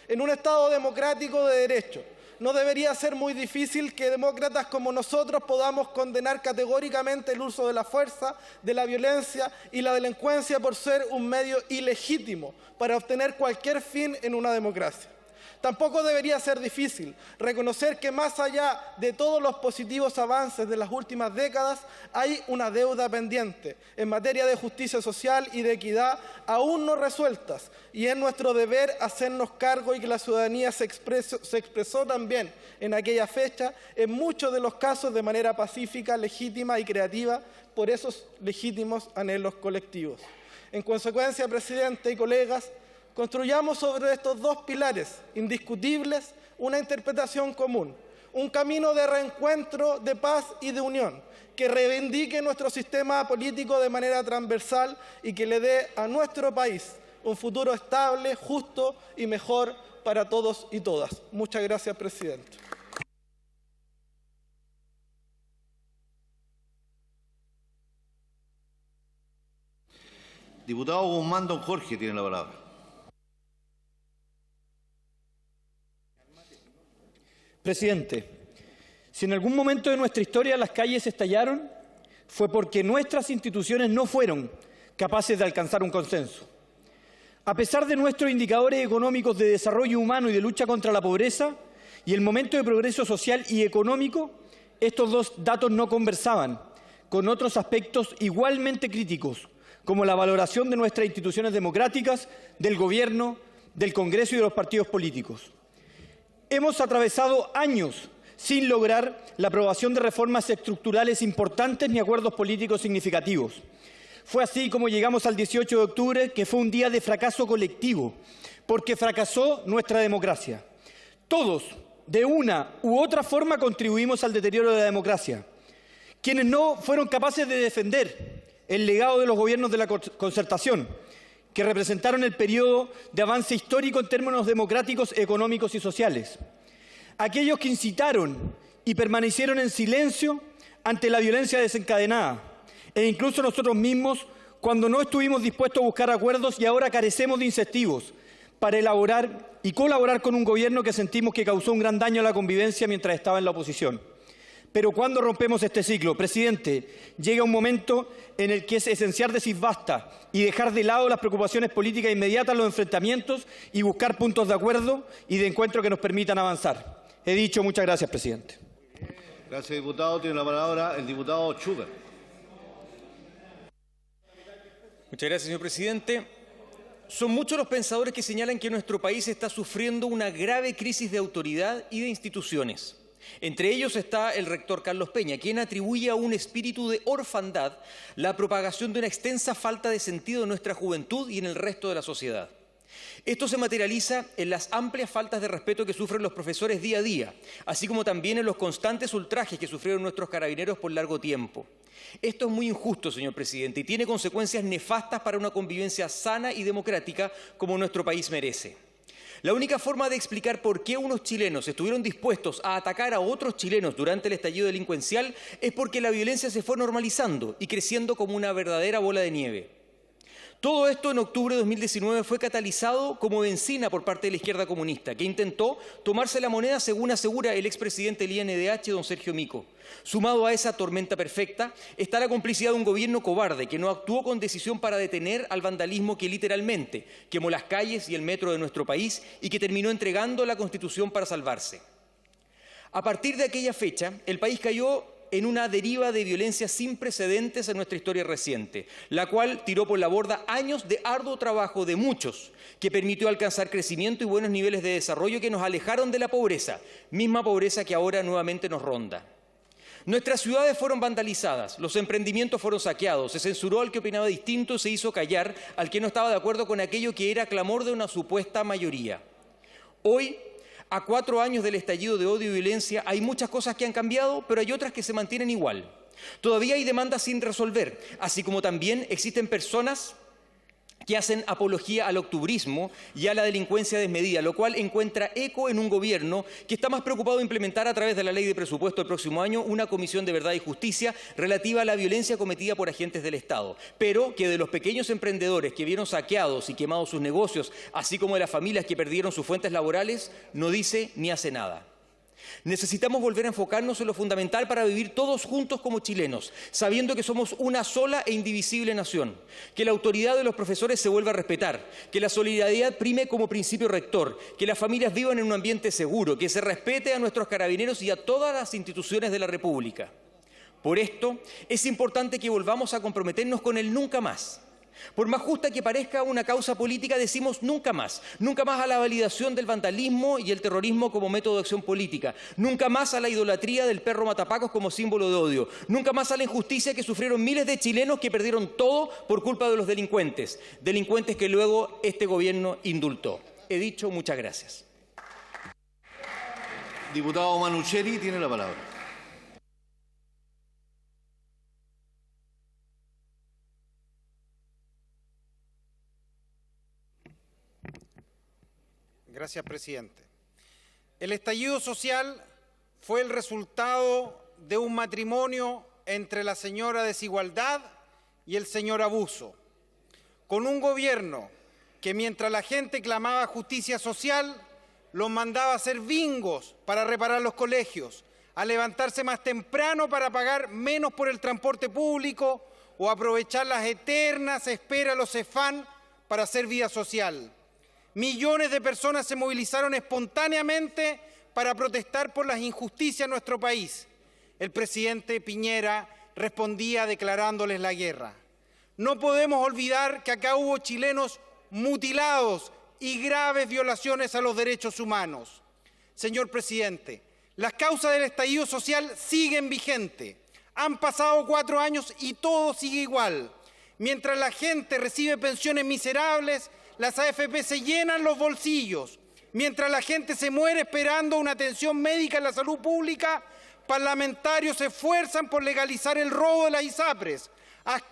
En un Estado democrático de derecho, no debería ser muy difícil que demócratas como nosotros podamos condenar categóricamente el uso de la fuerza, de la violencia y la delincuencia por ser un medio ilegítimo para obtener cualquier fin en una democracia. Tampoco debería ser difícil reconocer que más allá de todos los positivos avances de las últimas décadas, hay una deuda pendiente en materia de justicia social y de equidad aún no resueltas, y es nuestro deber hacernos cargo y que la ciudadanía se expresó también en aquella fecha, en muchos de los casos de manera pacífica, legítima y creativa, por esos legítimos anhelos colectivos. En consecuencia, presidente y colegas, Construyamos sobre estos dos pilares indiscutibles una interpretación común, un camino de reencuentro, de paz y de unión, que reivindique nuestro sistema político de manera transversal y que le dé a nuestro país un futuro estable, justo y mejor para todos y todas. Muchas gracias, presidente. Diputado Guzmán, don Jorge tiene la palabra. Presidente, si en algún momento de nuestra historia las calles estallaron, fue porque nuestras instituciones no fueron capaces de alcanzar un consenso. A pesar de nuestros indicadores económicos de desarrollo humano y de lucha contra la pobreza y el momento de progreso social y económico, estos dos datos no conversaban con otros aspectos igualmente críticos, como la valoración de nuestras instituciones democráticas, del Gobierno, del Congreso y de los partidos políticos. Hemos atravesado años sin lograr la aprobación de reformas estructurales importantes ni acuerdos políticos significativos. Fue así como llegamos al 18 de octubre, que fue un día de fracaso colectivo, porque fracasó nuestra democracia. Todos, de una u otra forma, contribuimos al deterioro de la democracia. Quienes no fueron capaces de defender el legado de los gobiernos de la concertación, que representaron el periodo de avance histórico en términos democráticos, económicos y sociales. Aquellos que incitaron y permanecieron en silencio ante la violencia desencadenada, e incluso nosotros mismos, cuando no estuvimos dispuestos a buscar acuerdos y ahora carecemos de incentivos para elaborar y colaborar con un gobierno que sentimos que causó un gran daño a la convivencia mientras estaba en la oposición. Pero ¿cuándo rompemos este ciclo? Presidente, llega un momento en el que es esencial decir basta y dejar de lado las preocupaciones políticas inmediatas, los enfrentamientos y buscar puntos de acuerdo y de encuentro que nos permitan avanzar. He dicho, muchas gracias, presidente. Gracias, diputado. Tiene la palabra el diputado Schubert. Muchas gracias, señor presidente. Son muchos los pensadores que señalan que nuestro país está sufriendo una grave crisis de autoridad y de instituciones. Entre ellos está el rector Carlos Peña, quien atribuye a un espíritu de orfandad la propagación de una extensa falta de sentido en nuestra juventud y en el resto de la sociedad. Esto se materializa en las amplias faltas de respeto que sufren los profesores día a día, así como también en los constantes ultrajes que sufrieron nuestros carabineros por largo tiempo. Esto es muy injusto, señor presidente, y tiene consecuencias nefastas para una convivencia sana y democrática como nuestro país merece. La única forma de explicar por qué unos chilenos estuvieron dispuestos a atacar a otros chilenos durante el estallido delincuencial es porque la violencia se fue normalizando y creciendo como una verdadera bola de nieve. Todo esto en octubre de 2019 fue catalizado como benzina por parte de la izquierda comunista, que intentó tomarse la moneda, según asegura el expresidente del INDH, don Sergio Mico. Sumado a esa tormenta perfecta está la complicidad de un gobierno cobarde que no actuó con decisión para detener al vandalismo que literalmente quemó las calles y el metro de nuestro país y que terminó entregando la Constitución para salvarse. A partir de aquella fecha, el país cayó en una deriva de violencia sin precedentes en nuestra historia reciente, la cual tiró por la borda años de arduo trabajo de muchos, que permitió alcanzar crecimiento y buenos niveles de desarrollo que nos alejaron de la pobreza, misma pobreza que ahora nuevamente nos ronda. Nuestras ciudades fueron vandalizadas, los emprendimientos fueron saqueados, se censuró al que opinaba distinto y se hizo callar al que no estaba de acuerdo con aquello que era clamor de una supuesta mayoría. Hoy, a 4 años del estallido de odio y violencia, hay muchas cosas que han cambiado, pero hay otras que se mantienen igual. Todavía hay demandas sin resolver, así como también existen personas que hacen apología al octubrismo y a la delincuencia desmedida, lo cual encuentra eco en un gobierno que está más preocupado de implementar a través de la ley de presupuesto del próximo año una comisión de verdad y justicia relativa a la violencia cometida por agentes del Estado, pero que de los pequeños emprendedores que vieron saqueados y quemados sus negocios, así como de las familias que perdieron sus fuentes laborales, no dice ni hace nada. Necesitamos volver a enfocarnos en lo fundamental para vivir todos juntos como chilenos, sabiendo que somos una sola e indivisible nación, que la autoridad de los profesores se vuelva a respetar, que la solidaridad prime como principio rector, que las familias vivan en un ambiente seguro, que se respete a nuestros carabineros y a todas las instituciones de la República. Por esto, es importante que volvamos a comprometernos con el nunca más. Por más justa que parezca una causa política, decimos nunca más a la validación del vandalismo y el terrorismo como método de acción política, nunca más a la idolatría del perro matapacos como símbolo de odio, nunca más a la injusticia que sufrieron miles de chilenos que perdieron todo por culpa de los delincuentes que luego este gobierno indultó. He dicho, muchas gracias. Diputado Manucheri tiene la palabra. Gracias, presidente. El estallido social fue el resultado de un matrimonio entre la señora Desigualdad y el señor Abuso, con un gobierno que mientras la gente clamaba justicia social, los mandaba a hacer bingos para reparar los colegios, a levantarse más temprano para pagar menos por el transporte público o aprovechar las eternas esperas a los CEFAM para hacer vida social. Millones de personas se movilizaron espontáneamente para protestar por las injusticias en nuestro país. El presidente Piñera respondía declarándoles la guerra. No podemos olvidar que acá hubo chilenos mutilados y graves violaciones a los derechos humanos. Señor presidente, las causas del estallido social siguen vigentes. Han pasado 4 años y todo sigue igual. Mientras la gente recibe pensiones miserables, las AFP se llenan los bolsillos. Mientras la gente se muere esperando una atención médica en la salud pública, parlamentarios se esfuerzan por legalizar el robo de las ISAPRES,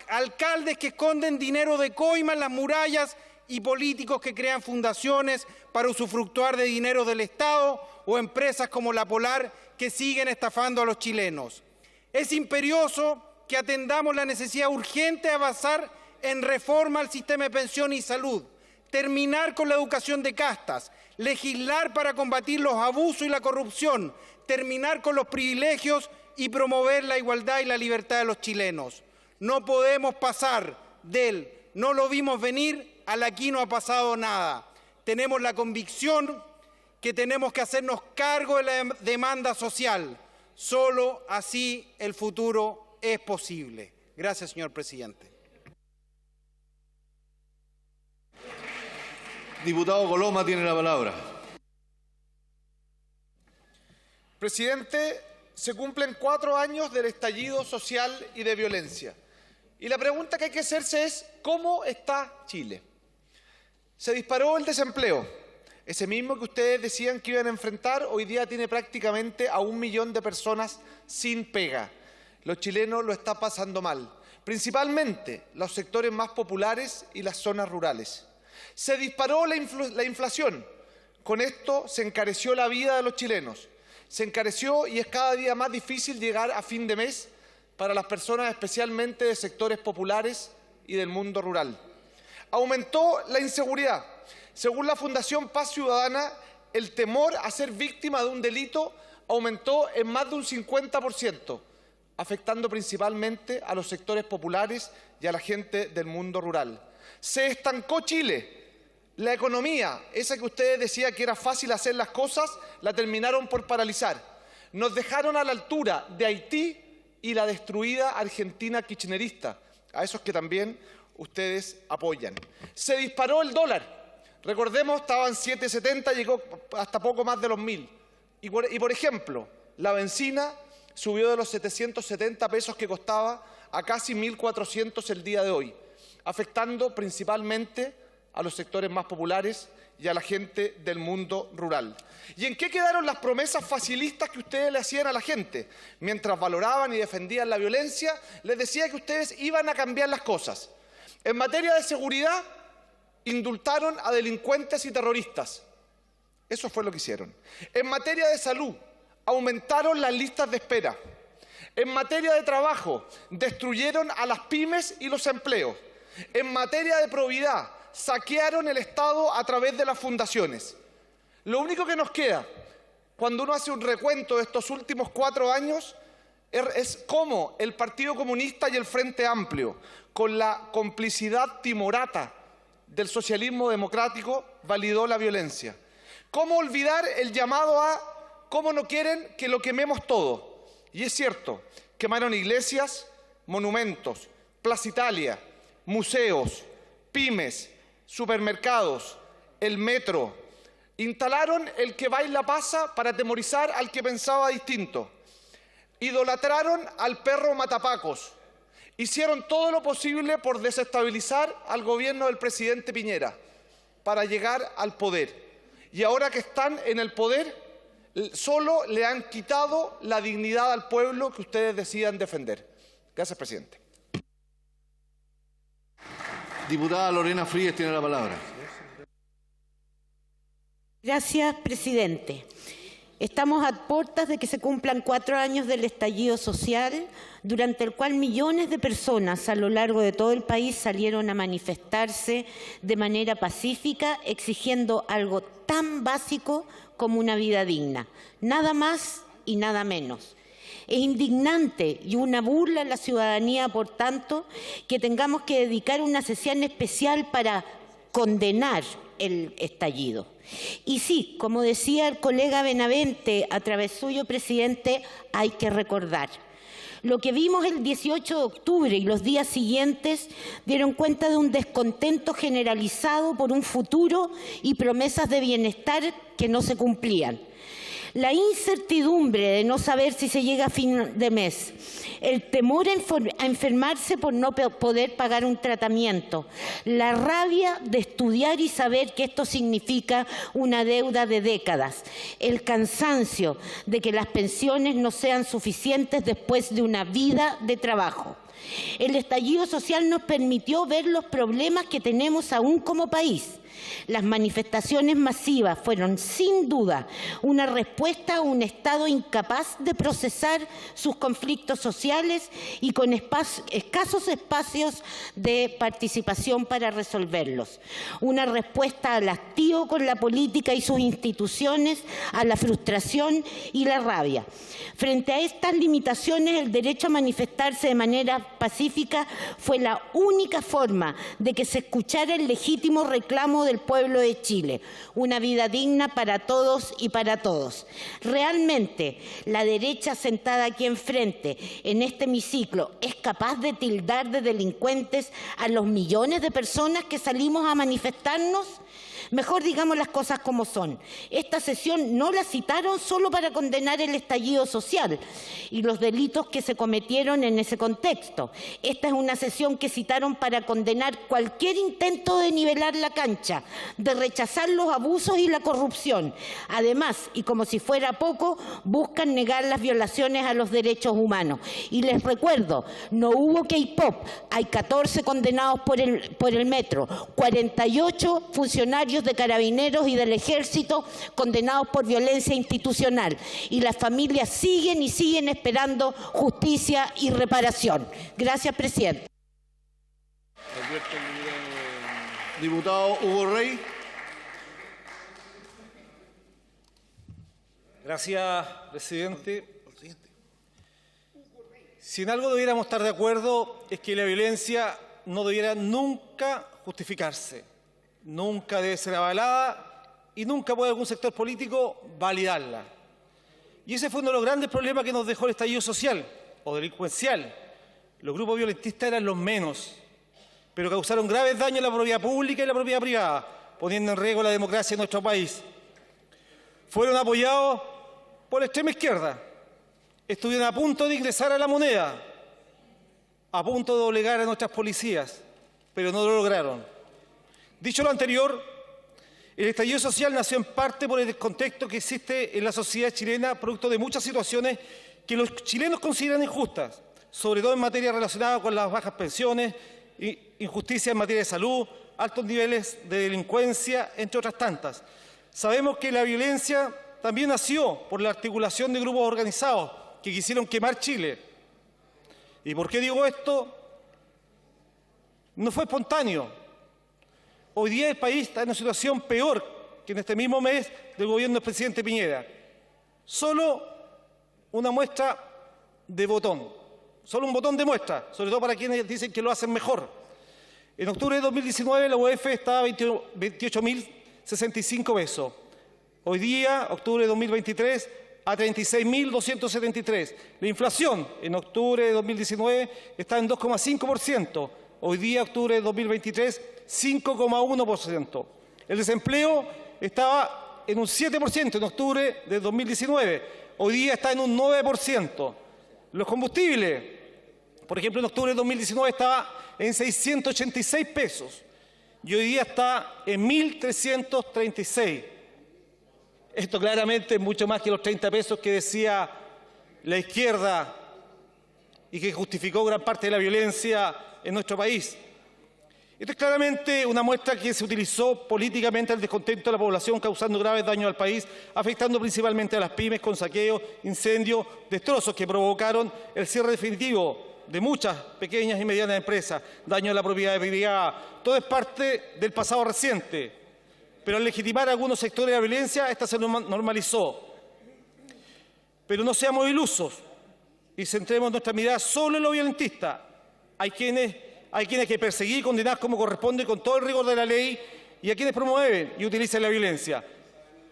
alcaldes que esconden dinero de coima en las murallas y políticos que crean fundaciones para usufructuar de dinero del Estado o empresas como La Polar que siguen estafando a los chilenos. Es imperioso que atendamos la necesidad urgente de avanzar en reforma al sistema de pensión y salud, terminar con la educación de castas, legislar para combatir los abusos y la corrupción, terminar con los privilegios y promover la igualdad y la libertad de los chilenos. No podemos pasar del "no lo vimos venir" al "aquí no ha pasado nada". Tenemos la convicción que tenemos que hacernos cargo de la demanda social. Solo así el futuro es posible. Gracias, señor presidente. Diputado Coloma tiene la palabra. Presidente, se cumplen 4 años del estallido social y de violencia. Y la pregunta que hay que hacerse es, ¿cómo está Chile? Se disparó el desempleo. Ese mismo que ustedes decían que iban a enfrentar, hoy día tiene prácticamente a 1 millón de personas sin pega. Los chilenos lo están pasando mal, principalmente los sectores más populares y las zonas rurales. Se disparó la inflación. Con esto se encareció la vida de los chilenos. Se encareció y es cada día más difícil llegar a fin de mes para las personas especialmente de sectores populares y del mundo rural. Aumentó la inseguridad. Según la Fundación Paz Ciudadana, el temor a ser víctima de un delito aumentó en más de un 50%, afectando principalmente a los sectores populares y a la gente del mundo rural. Se estancó Chile. La economía, esa que ustedes decían que era fácil hacer las cosas, la terminaron por paralizar. Nos dejaron a la altura de Haití y la destruida Argentina kirchnerista, a esos que también ustedes apoyan. Se disparó el dólar. Recordemos, estaba en 7.70, llegó hasta poco más de los 1.000. Y por ejemplo, la benzina subió de los 770 pesos que costaba a casi 1.400 el día de hoy, afectando principalmente a los sectores más populares y a la gente del mundo rural. ¿Y en qué quedaron las promesas facilistas que ustedes le hacían a la gente? Mientras valoraban y defendían la violencia, les decía que ustedes iban a cambiar las cosas. En materia de seguridad, indultaron a delincuentes y terroristas. Eso fue lo que hicieron. En materia de salud, aumentaron las listas de espera. En materia de trabajo, destruyeron a las pymes y los empleos. En materia de probidad, saquearon el Estado a través de las fundaciones. Lo único que nos queda, cuando uno hace un recuento de estos últimos 4 años, es cómo el Partido Comunista y el Frente Amplio, con la complicidad timorata del socialismo democrático, validó la violencia. ¿Cómo olvidar el llamado a cómo no quieren que lo quememos todo? Y es cierto, quemaron iglesias, monumentos, Plaza Italia, museos, pymes, supermercados, el metro. Instalaron el que baila pasa para atemorizar al que pensaba distinto. Idolatraron al perro matapacos. Hicieron todo lo posible por desestabilizar al gobierno del presidente Piñera para llegar al poder. Y ahora que están en el poder, solo le han quitado la dignidad al pueblo que ustedes decidan defender. Gracias, presidente. Diputada Lorena Fríes tiene la palabra. Gracias, presidente. Estamos a puertas de que se cumplan 4 años del estallido social, durante el cual millones de personas a lo largo de todo el país salieron a manifestarse de manera pacífica, exigiendo algo tan básico como una vida digna. Nada más y nada menos. Es indignante y una burla a la ciudadanía, por tanto, que tengamos que dedicar una sesión especial para condenar el estallido. Y sí, como decía el colega Benavente, a través suyo, presidente, hay que recordar. Lo que vimos el 18 de octubre y los días siguientes dieron cuenta de un descontento generalizado por un futuro y promesas de bienestar que no se cumplían. La incertidumbre de no saber si se llega a fin de mes, el temor a enfermarse por no poder pagar un tratamiento, la rabia de estudiar y saber que esto significa una deuda de décadas, el cansancio de que las pensiones no sean suficientes después de una vida de trabajo. El estallido social nos permitió ver los problemas que tenemos aún como país. Las manifestaciones masivas fueron, sin duda, una respuesta a un Estado incapaz de procesar sus conflictos sociales y con escasos espacios de participación para resolverlos. Una respuesta al hastío con la política y sus instituciones, a la frustración y la rabia. Frente a estas limitaciones, el derecho a manifestarse de manera pacífica fue la única forma de que se escuchara el legítimo reclamo del pueblo de Chile, una vida digna para todos y para todos. Realmente, la derecha sentada aquí enfrente, en este hemiciclo, es capaz de tildar de delincuentes a los millones de personas que salimos a manifestarnos. Mejor digamos las cosas como son. Esta sesión no la citaron solo para condenar el estallido social y los delitos que se cometieron en ese contexto. Esta es una sesión que citaron para condenar cualquier intento de nivelar la cancha, de rechazar los abusos y la corrupción. Además, y como si fuera poco, buscan negar las violaciones a los derechos humanos. Y les recuerdo, no hubo K-pop, hay 14 condenados por el metro, 48 funcionarios de Carabineros y del Ejército condenados por violencia institucional. Y las familias siguen y siguen esperando justicia y reparación. Gracias, presidente. Diputado Hugo Rey. Gracias, presidente. Si en algo debiéramos estar de acuerdo es que la violencia no debiera nunca justificarse. Nunca debe ser avalada y nunca puede algún sector político validarla. Y ese fue uno de los grandes problemas que nos dejó el estallido social o delincuencial. Los grupos violentistas eran los menos, pero causaron graves daños a la propiedad pública y la propiedad privada, poniendo en riesgo la democracia en nuestro país. Fueron apoyados por la extrema izquierda. Estuvieron a punto de ingresar a la moneda, a punto de doblegar a nuestras policías, pero no lo lograron. Dicho lo anterior, el estallido social nació en parte por el descontexto que existe en la sociedad chilena, producto de muchas situaciones que los chilenos consideran injustas, sobre todo en materia relacionada con las bajas pensiones, injusticia en materia de salud, altos niveles de delincuencia, entre otras tantas. Sabemos que la violencia también nació por la articulación de grupos organizados que quisieron quemar Chile. ¿Y por qué digo esto? No fue espontáneo. Hoy día el país está en una situación peor que en este mismo mes del gobierno del presidente Piñera. Solo una muestra de botón, solo un botón de muestra, sobre todo para quienes dicen que lo hacen mejor. En octubre de 2019 la UEF estaba a 28.065 pesos. Hoy día, octubre de 2023, a 36.273. La inflación en octubre de 2019 está en 2,5%. Hoy día, octubre de 2023, 5,1%. El desempleo estaba en un 7% en octubre de 2019. Hoy día está en un 9%. Los combustibles, por ejemplo, en octubre de 2019 estaba en 686 pesos y hoy día está en 1.336. Esto claramente es mucho más que los 30 pesos que decía la izquierda y que justificó gran parte de la violencia en nuestro país. Esto es claramente una muestra que se utilizó políticamente al descontento de la población, causando graves daños al país, afectando principalmente a las pymes con saqueos, incendios, destrozos que provocaron el cierre definitivo de muchas pequeñas y medianas empresas, daño a la propiedad privada. Todo es parte del pasado reciente, pero al legitimar algunos sectores de la violencia, esta se normalizó. Pero no seamos ilusos y centremos nuestra mirada solo en lo violentista. Hay quienes que perseguir y condenar como corresponde con todo el rigor de la ley y a quienes promueven y utilizan la violencia.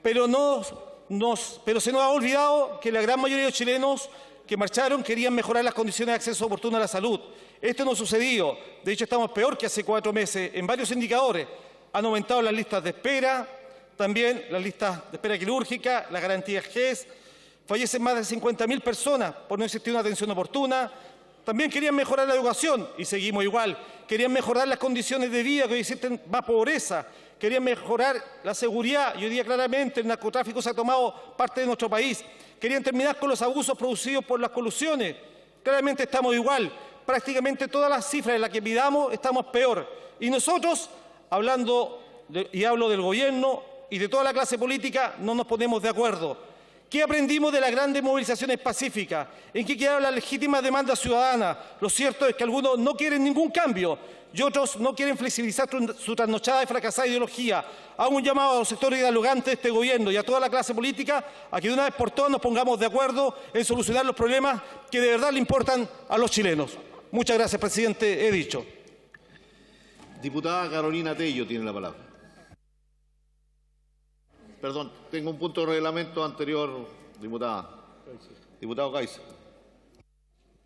Pero se nos ha olvidado que la gran mayoría de los chilenos que marcharon querían mejorar las condiciones de acceso oportuno a la salud. Esto no ha sucedido. De hecho, estamos peor que hace 4 meses en varios indicadores. Han aumentado las listas de espera, también las listas de espera quirúrgica, las garantías GES. Fallecen más de 50.000 personas por no existir una atención oportuna. También querían mejorar la educación y seguimos igual. Querían mejorar las condiciones de vida, que hoy existen más pobreza. Querían mejorar la seguridad y hoy día claramente el narcotráfico se ha tomado parte de nuestro país. Querían terminar con los abusos producidos por las colusiones. Claramente estamos igual. Prácticamente todas las cifras en las que midamos estamos peor. Y nosotros, hablo del gobierno y de toda la clase política, no nos ponemos de acuerdo. ¿Qué aprendimos de las grandes movilizaciones pacíficas? ¿En qué quedaron las legítimas demandas ciudadanas? Lo cierto es que algunos no quieren ningún cambio y otros no quieren flexibilizar su trasnochada y fracasada ideología. Hago un llamado a los sectores dialogantes de este gobierno y a toda la clase política a que de una vez por todas nos pongamos de acuerdo en solucionar los problemas que de verdad le importan a los chilenos. Muchas gracias, presidente. He dicho. Diputada Carolina Tello tiene la palabra. Perdón, tengo un punto de reglamento anterior, diputada. Diputado Kaiser.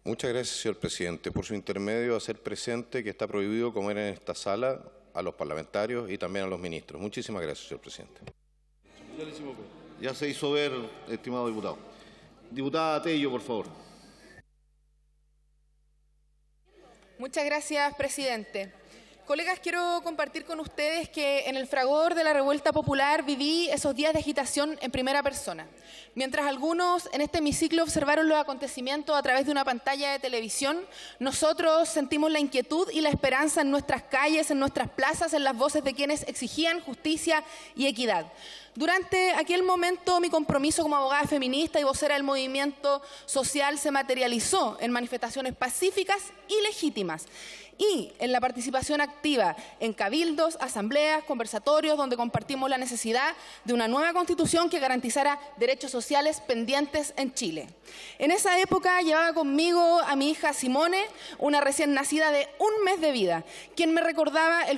Muchas gracias, señor presidente. Por su intermedio, hacer presente que está prohibido comer en esta sala a los parlamentarios y también a los ministros. Muchísimas gracias, señor presidente. Ya se hizo ver, estimado diputado. Diputada Tello, por favor. Muchas gracias, presidente. Colegas, quiero compartir con ustedes que en el fragor de la revuelta popular viví esos días de agitación en primera persona. Mientras algunos en este hemiciclo observaron los acontecimientos a través de una pantalla de televisión, nosotros sentimos la inquietud y la esperanza en nuestras calles, en nuestras plazas, en las voces de quienes exigían justicia y equidad. Durante aquel momento, mi compromiso como abogada feminista y vocera del movimiento social se materializó en manifestaciones pacíficas y legítimas y en la participación activa en cabildos, asambleas, conversatorios, donde compartimos la necesidad de una nueva constitución que garantizara derechos sociales pendientes en Chile. En esa época llevaba conmigo a mi hija Simone, una recién nacida de 1 mes de vida, quien me recordaba que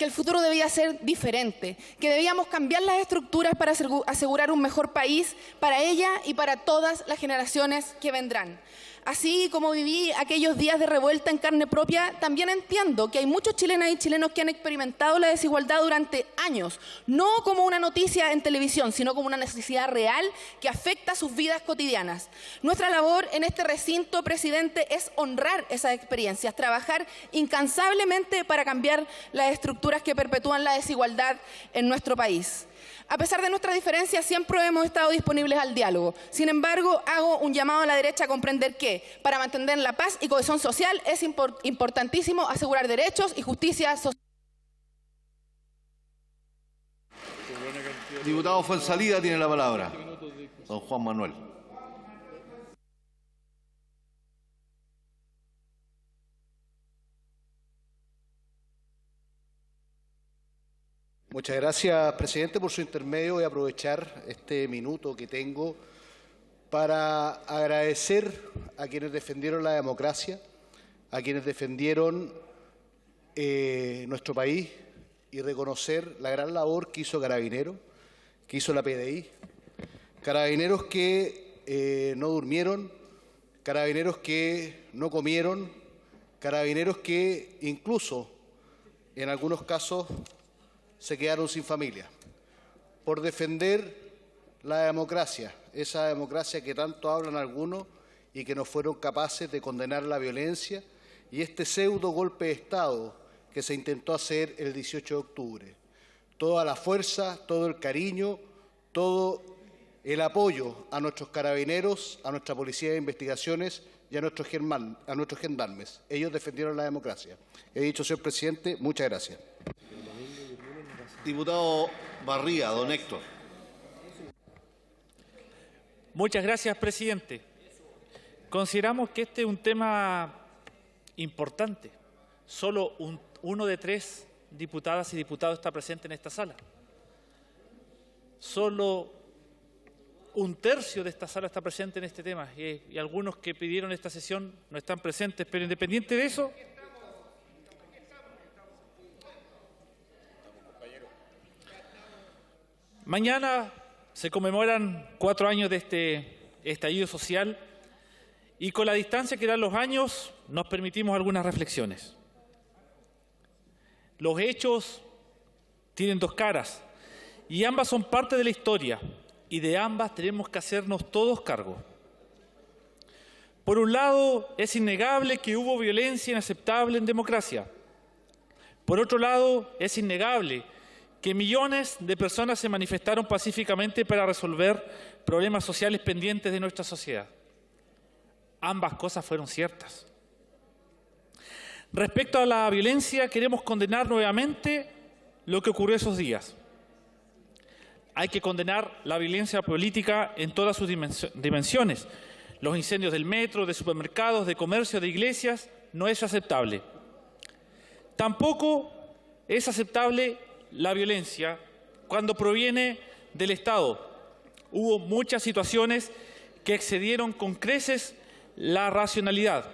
el futuro debía ser diferente, que debíamos cambiar las estructuras para asegurar un mejor país para ella y para todas las generaciones que vendrán. Así como viví aquellos días de revuelta en carne propia, también entiendo que hay muchos chilenas y chilenos que han experimentado la desigualdad durante años, no como una noticia en televisión, sino como una necesidad real que afecta sus vidas cotidianas. Nuestra labor en este recinto, presidente, es honrar esas experiencias, trabajar incansablemente para cambiar las estructuras que perpetúan la desigualdad en nuestro país. A pesar de nuestras diferencias, siempre hemos estado disponibles al diálogo. Sin embargo, hago un llamado a la derecha a comprender que, para mantener la paz y cohesión social, es importantísimo asegurar derechos y justicia social. Diputado Fuenzalida tiene la palabra. Don Juan Manuel. Muchas gracias, presidente. Por su intermedio voy a aprovechar este minuto que tengo para agradecer a quienes defendieron la democracia, a quienes defendieron nuestro país y reconocer la gran labor que hizo Carabineros, que hizo la PDI. Carabineros que no durmieron, Carabineros que no comieron, Carabineros que incluso en algunos casos se quedaron sin familia, por defender la democracia, esa democracia que tanto hablan algunos y que no fueron capaces de condenar la violencia y este pseudo golpe de Estado que se intentó hacer el 18 de octubre. Toda la fuerza, todo el cariño, todo el apoyo a nuestros carabineros, a nuestra policía de investigaciones y a nuestros gendarmes. Ellos defendieron la democracia. He dicho, señor presidente, muchas gracias. Diputado Barría, don Héctor. Muchas gracias, presidente. Consideramos que este es un tema importante. Solo uno de 3 diputadas y diputados está presente en esta sala. Solo 1/3 de esta sala está presente en este tema y algunos que pidieron esta sesión no están presentes, pero independiente de eso, mañana se conmemoran 4 años de este estallido social y con la distancia que dan los años nos permitimos algunas reflexiones. Los hechos tienen 2 caras y ambas son parte de la historia y de ambas tenemos que hacernos todos cargo. Por un lado, es innegable que hubo violencia inaceptable en democracia. Por otro lado, es innegable que millones de personas se manifestaron pacíficamente para resolver problemas sociales pendientes de nuestra sociedad. Ambas cosas fueron ciertas. Respecto a la violencia, queremos condenar nuevamente lo que ocurrió esos días. Hay que condenar la violencia política en todas sus dimensiones. Los incendios del metro, de supermercados, de comercio, de iglesias, no es aceptable. Tampoco es aceptable la violencia cuando proviene del Estado. Hubo muchas situaciones que excedieron con creces la racionalidad.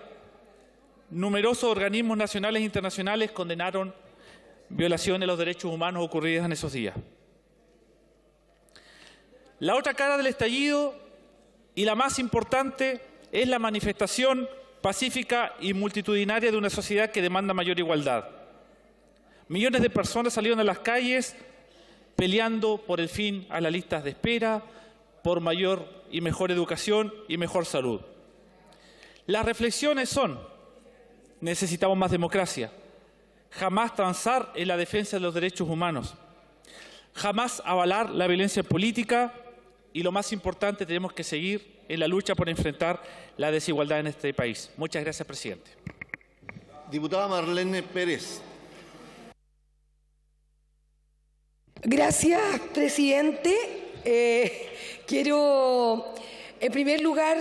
Numerosos organismos nacionales e internacionales condenaron violaciones de los derechos humanos ocurridas en esos días. La otra cara del estallido, y la más importante, es la manifestación pacífica y multitudinaria de una sociedad que demanda mayor igualdad. Millones de personas salieron a las calles peleando por el fin a las listas de espera, por mayor y mejor educación y mejor salud. Las reflexiones son: necesitamos más democracia, jamás transar en la defensa de los derechos humanos, jamás avalar la violencia política y, lo más importante, tenemos que seguir en la lucha por enfrentar la desigualdad en este país. Muchas gracias, presidente. Diputada Marlene Pérez. Gracias, presidente. Quiero, en primer lugar,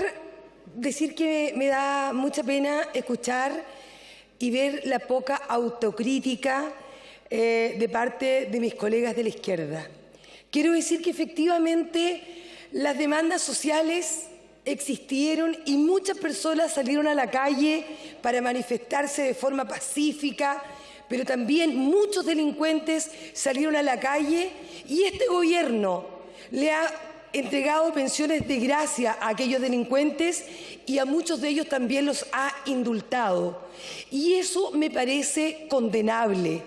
decir que me da mucha pena escuchar y ver la poca autocrítica de parte de mis colegas de la izquierda. Quiero decir que efectivamente las demandas sociales existieron y muchas personas salieron a la calle para manifestarse de forma pacífica, pero también muchos delincuentes salieron a la calle y este gobierno le ha entregado pensiones de gracia a aquellos delincuentes y a muchos de ellos también los ha indultado. Y eso me parece condenable,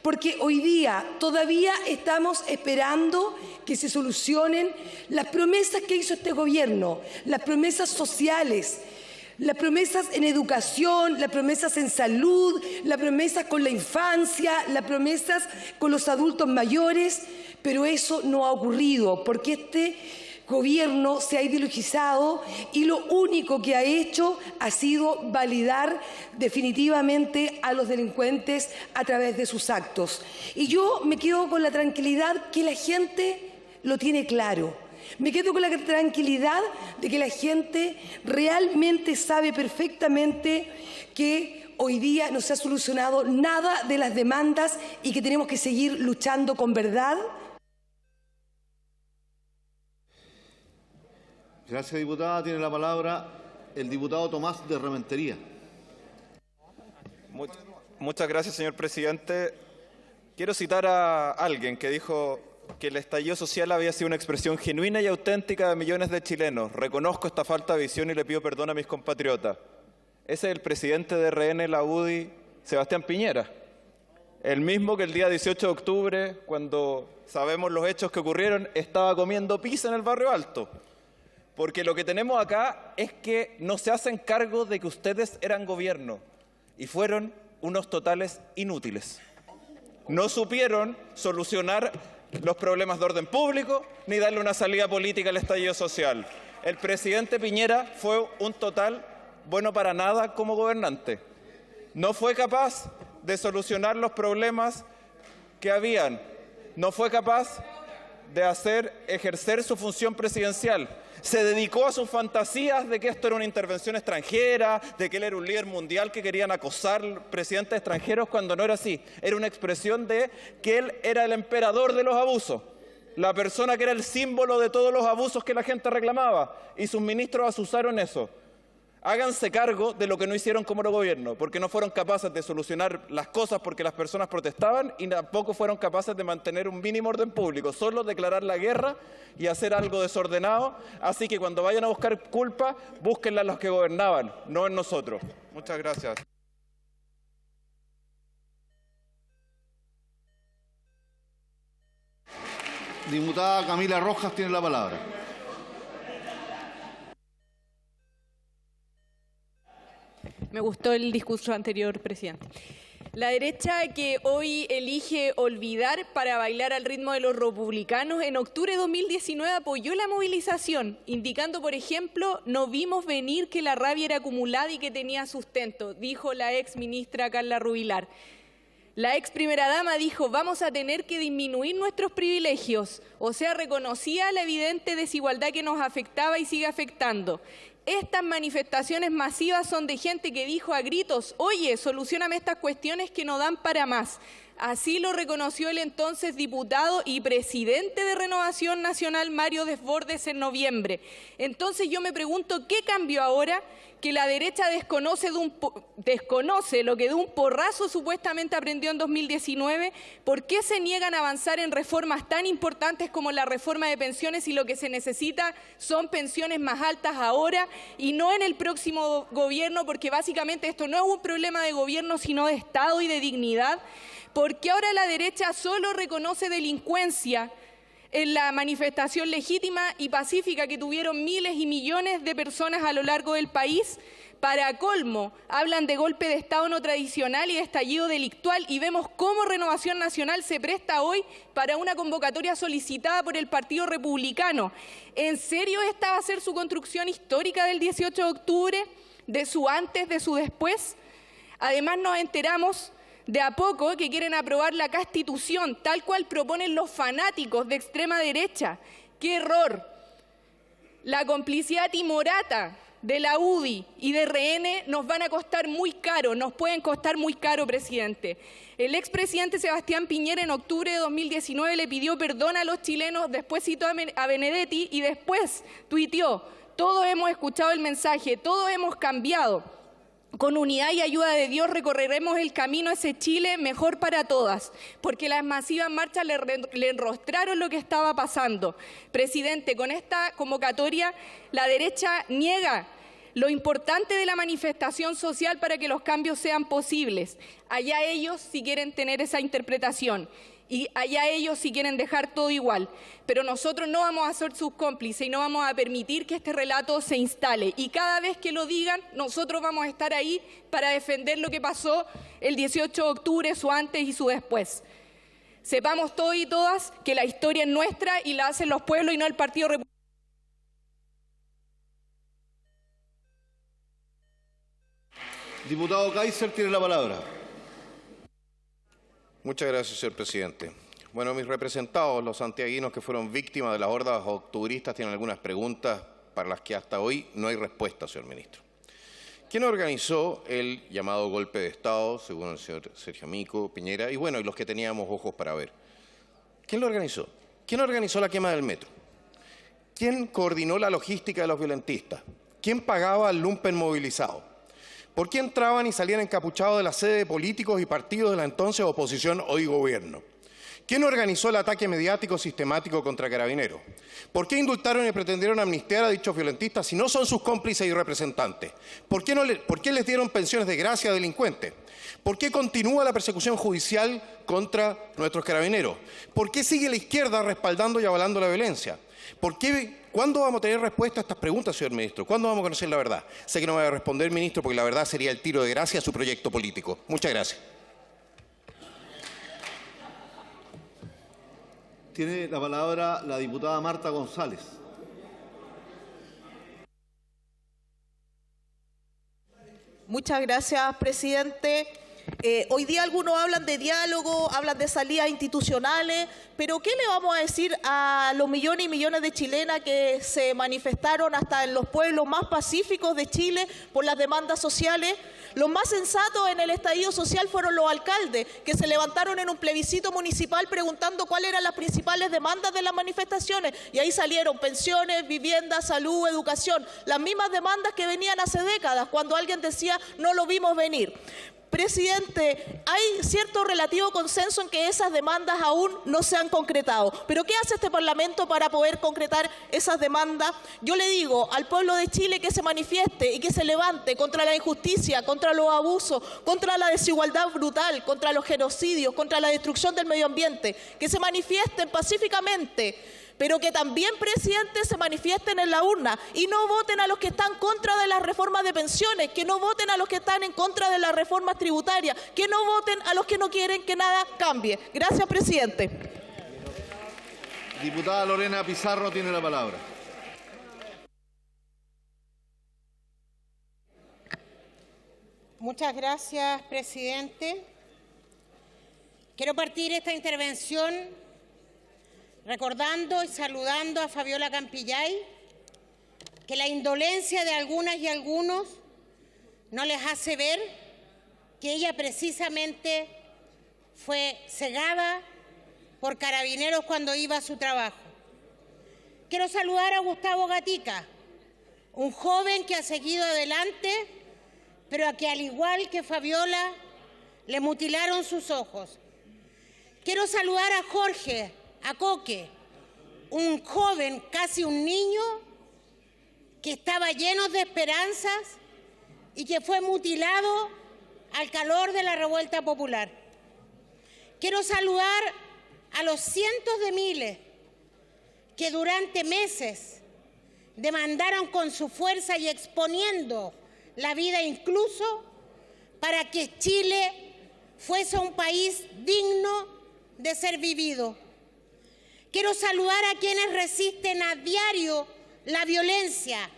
porque hoy día todavía estamos esperando que se solucionen las promesas que hizo este gobierno, las promesas sociales, las promesas en educación, las promesas en salud, las promesas con la infancia, las promesas con los adultos mayores, pero eso no ha ocurrido porque este gobierno se ha ideologizado y lo único que ha hecho ha sido validar definitivamente a los delincuentes a través de sus actos. Y yo me quedo con la tranquilidad que la gente lo tiene claro. Me quedo con la tranquilidad de que la gente realmente sabe perfectamente que hoy día no se ha solucionado nada de las demandas y que tenemos que seguir luchando con verdad. Gracias, diputada. Tiene la palabra el diputado Tomás de Rementería. Muchas gracias, señor presidente. Quiero citar a alguien que dijo que el estallido social había sido una expresión genuina y auténtica de millones de chilenos. Reconozco esta falta de visión y le pido perdón a mis compatriotas. Ese es el presidente de RN, la UDI, Sebastián Piñera. El mismo que el día 18 de octubre, cuando sabemos los hechos que ocurrieron, estaba comiendo pizza en el Barrio Alto. Porque lo que tenemos acá es que no se hacen cargo de que ustedes eran gobierno y fueron unos totales inútiles. No supieron solucionar los problemas de orden público ni darle una salida política al estallido social. El presidente Piñera fue un total bueno para nada como gobernante. No fue capaz de solucionar los problemas que habían. No fue capaz de ejercer su función presidencial. Se dedicó a sus fantasías de que esto era una intervención extranjera, de que él era un líder mundial que querían acosar presidentes extranjeros, cuando no era así. Era una expresión de que él era el emperador de los abusos, la persona que era el símbolo de todos los abusos que la gente reclamaba, y sus ministros asusaron eso. Háganse cargo de lo que no hicieron como gobierno, porque no fueron capaces de solucionar las cosas porque las personas protestaban y tampoco fueron capaces de mantener un mínimo orden público, solo declarar la guerra y hacer algo desordenado. Así que cuando vayan a buscar culpa, búsquenla en los que gobernaban, no en nosotros. Muchas gracias. Diputada Camila Rojas tiene la palabra. Me gustó el discurso anterior, presidente. La derecha que hoy elige olvidar para bailar al ritmo de los republicanos, en octubre de 2019 apoyó la movilización, indicando, por ejemplo, no vimos venir que la rabia era acumulada y que tenía sustento, dijo la ex ministra Carla Rubilar. La ex primera dama dijo, vamos a tener que disminuir nuestros privilegios, o sea, reconocía la evidente desigualdad que nos afectaba y sigue afectando. Estas manifestaciones masivas son de gente que dijo a gritos, oye, solucióname estas cuestiones que no dan para más. Así lo reconoció el entonces diputado y presidente de Renovación Nacional, Mario Desbordes, en noviembre. Entonces yo me pregunto, ¿qué cambió ahora? Que la derecha desconoce lo que de un porrazo supuestamente aprendió en 2019. ¿Por qué se niegan a avanzar en reformas tan importantes como la reforma de pensiones si lo que se necesita son pensiones más altas ahora y no en el próximo gobierno? Porque básicamente esto no es un problema de gobierno, sino de Estado y de dignidad. Porque ahora la derecha solo reconoce delincuencia en la manifestación legítima y pacífica que tuvieron miles y millones de personas a lo largo del país. Para colmo, hablan de golpe de Estado no tradicional y de estallido delictual, y vemos cómo Renovación Nacional se presta hoy para una convocatoria solicitada por el Partido Republicano. ¿En serio esta va a ser su construcción histórica del 18 de octubre? ¿De su antes, de su después? Además nos enteramos de a poco que quieren aprobar la Constitución, tal cual proponen los fanáticos de extrema derecha. ¡Qué error! La complicidad timorata de la UDI y de RN nos van a costar muy caro, nos pueden costar muy caro, presidente. El expresidente Sebastián Piñera en octubre de 2019 le pidió perdón a los chilenos, después citó a Benedetti y después tuiteó, todos hemos escuchado el mensaje, todos hemos cambiado. Con unidad y ayuda de Dios recorreremos el camino a ese Chile mejor para todas, porque las masivas marchas le enrostraron lo que estaba pasando. Presidente, con esta convocatoria la derecha niega lo importante de la manifestación social para que los cambios sean posibles. Allá ellos si quieren tener esa interpretación. Y allá ellos si quieren dejar todo igual. Pero nosotros no vamos a ser sus cómplices y no vamos a permitir que este relato se instale. Y cada vez que lo digan, nosotros vamos a estar ahí para defender lo que pasó el 18 de octubre, su antes y su después. Sepamos todos y todas que la historia es nuestra y la hacen los pueblos y no el Partido Republicano. Diputado Kaiser tiene la palabra. Muchas gracias, señor presidente. Bueno, mis representados, los santiaguinos que fueron víctimas de las hordas octubristas, tienen algunas preguntas para las que hasta hoy no hay respuesta, señor ministro. ¿Quién organizó el llamado golpe de Estado, según el señor Sergio Mico, Piñera, y bueno, y los que teníamos ojos para ver? ¿Quién lo organizó? ¿Quién organizó la quema del metro? ¿Quién coordinó la logística de los violentistas? ¿Quién pagaba al lumpen movilizado? ¿Por qué entraban y salían encapuchados de la sede de políticos y partidos de la entonces oposición, hoy gobierno? ¿Quién organizó el ataque mediático sistemático contra Carabineros? ¿Por qué indultaron y pretendieron amnistiar a dichos violentistas si no son sus cómplices y representantes? ¿Por qué les dieron pensiones de gracia a delincuentes? ¿Por qué continúa la persecución judicial contra nuestros carabineros? ¿Por qué sigue la izquierda respaldando y avalando la violencia? ¿Cuándo vamos a tener respuesta a estas preguntas, señor ministro? ¿Cuándo vamos a conocer la verdad? Sé que no me va a responder, ministro, porque la verdad sería el tiro de gracia a su proyecto político. Muchas gracias. Tiene la palabra la diputada Marta González. Muchas gracias, presidente. Hoy día algunos hablan de diálogo, hablan de salidas institucionales, pero ¿qué le vamos a decir a los millones y millones de chilenas que se manifestaron hasta en los pueblos más pacíficos de Chile por las demandas sociales? Los más sensatos en el estallido social fueron los alcaldes, que se levantaron en un plebiscito municipal preguntando cuáles eran las principales demandas de las manifestaciones. Y ahí salieron pensiones, vivienda, salud, educación, las mismas demandas que venían hace décadas, cuando alguien decía no lo vimos venir. Presidente, hay cierto relativo consenso en que esas demandas aún no se han concretado. ¿Pero qué hace este Parlamento para poder concretar esas demandas? Yo le digo al pueblo de Chile que se manifieste y que se levante contra la injusticia, contra los abusos, contra la desigualdad brutal, contra los genocidios, contra la destrucción del medio ambiente, que se manifiesten pacíficamente, pero que también, presidente, se manifiesten en la urna y no voten a los que están contra de las reformas de pensiones, que no voten a los que están en contra de las reformas tributarias, que no voten a los que no quieren que nada cambie. Gracias, presidente. Diputada Lorena Pizarro tiene la palabra. Muchas gracias, presidente. Quiero partir esta intervención recordando y saludando a Fabiola Campillay, que la indolencia de algunas y algunos no les hace ver que ella precisamente fue cegada por Carabineros cuando iba a su trabajo. Quiero saludar a Gustavo Gatica, un joven que ha seguido adelante, pero a que, al igual que Fabiola, le mutilaron sus ojos. Quiero saludar a Jorge Acoque, un joven, casi un niño, que estaba lleno de esperanzas y que fue mutilado al calor de la revuelta popular. Quiero saludar a los cientos de miles que durante meses demandaron con su fuerza y exponiendo la vida incluso para que Chile fuese un país digno de ser vivido. Quiero saludar a quienes resisten a diario la violencia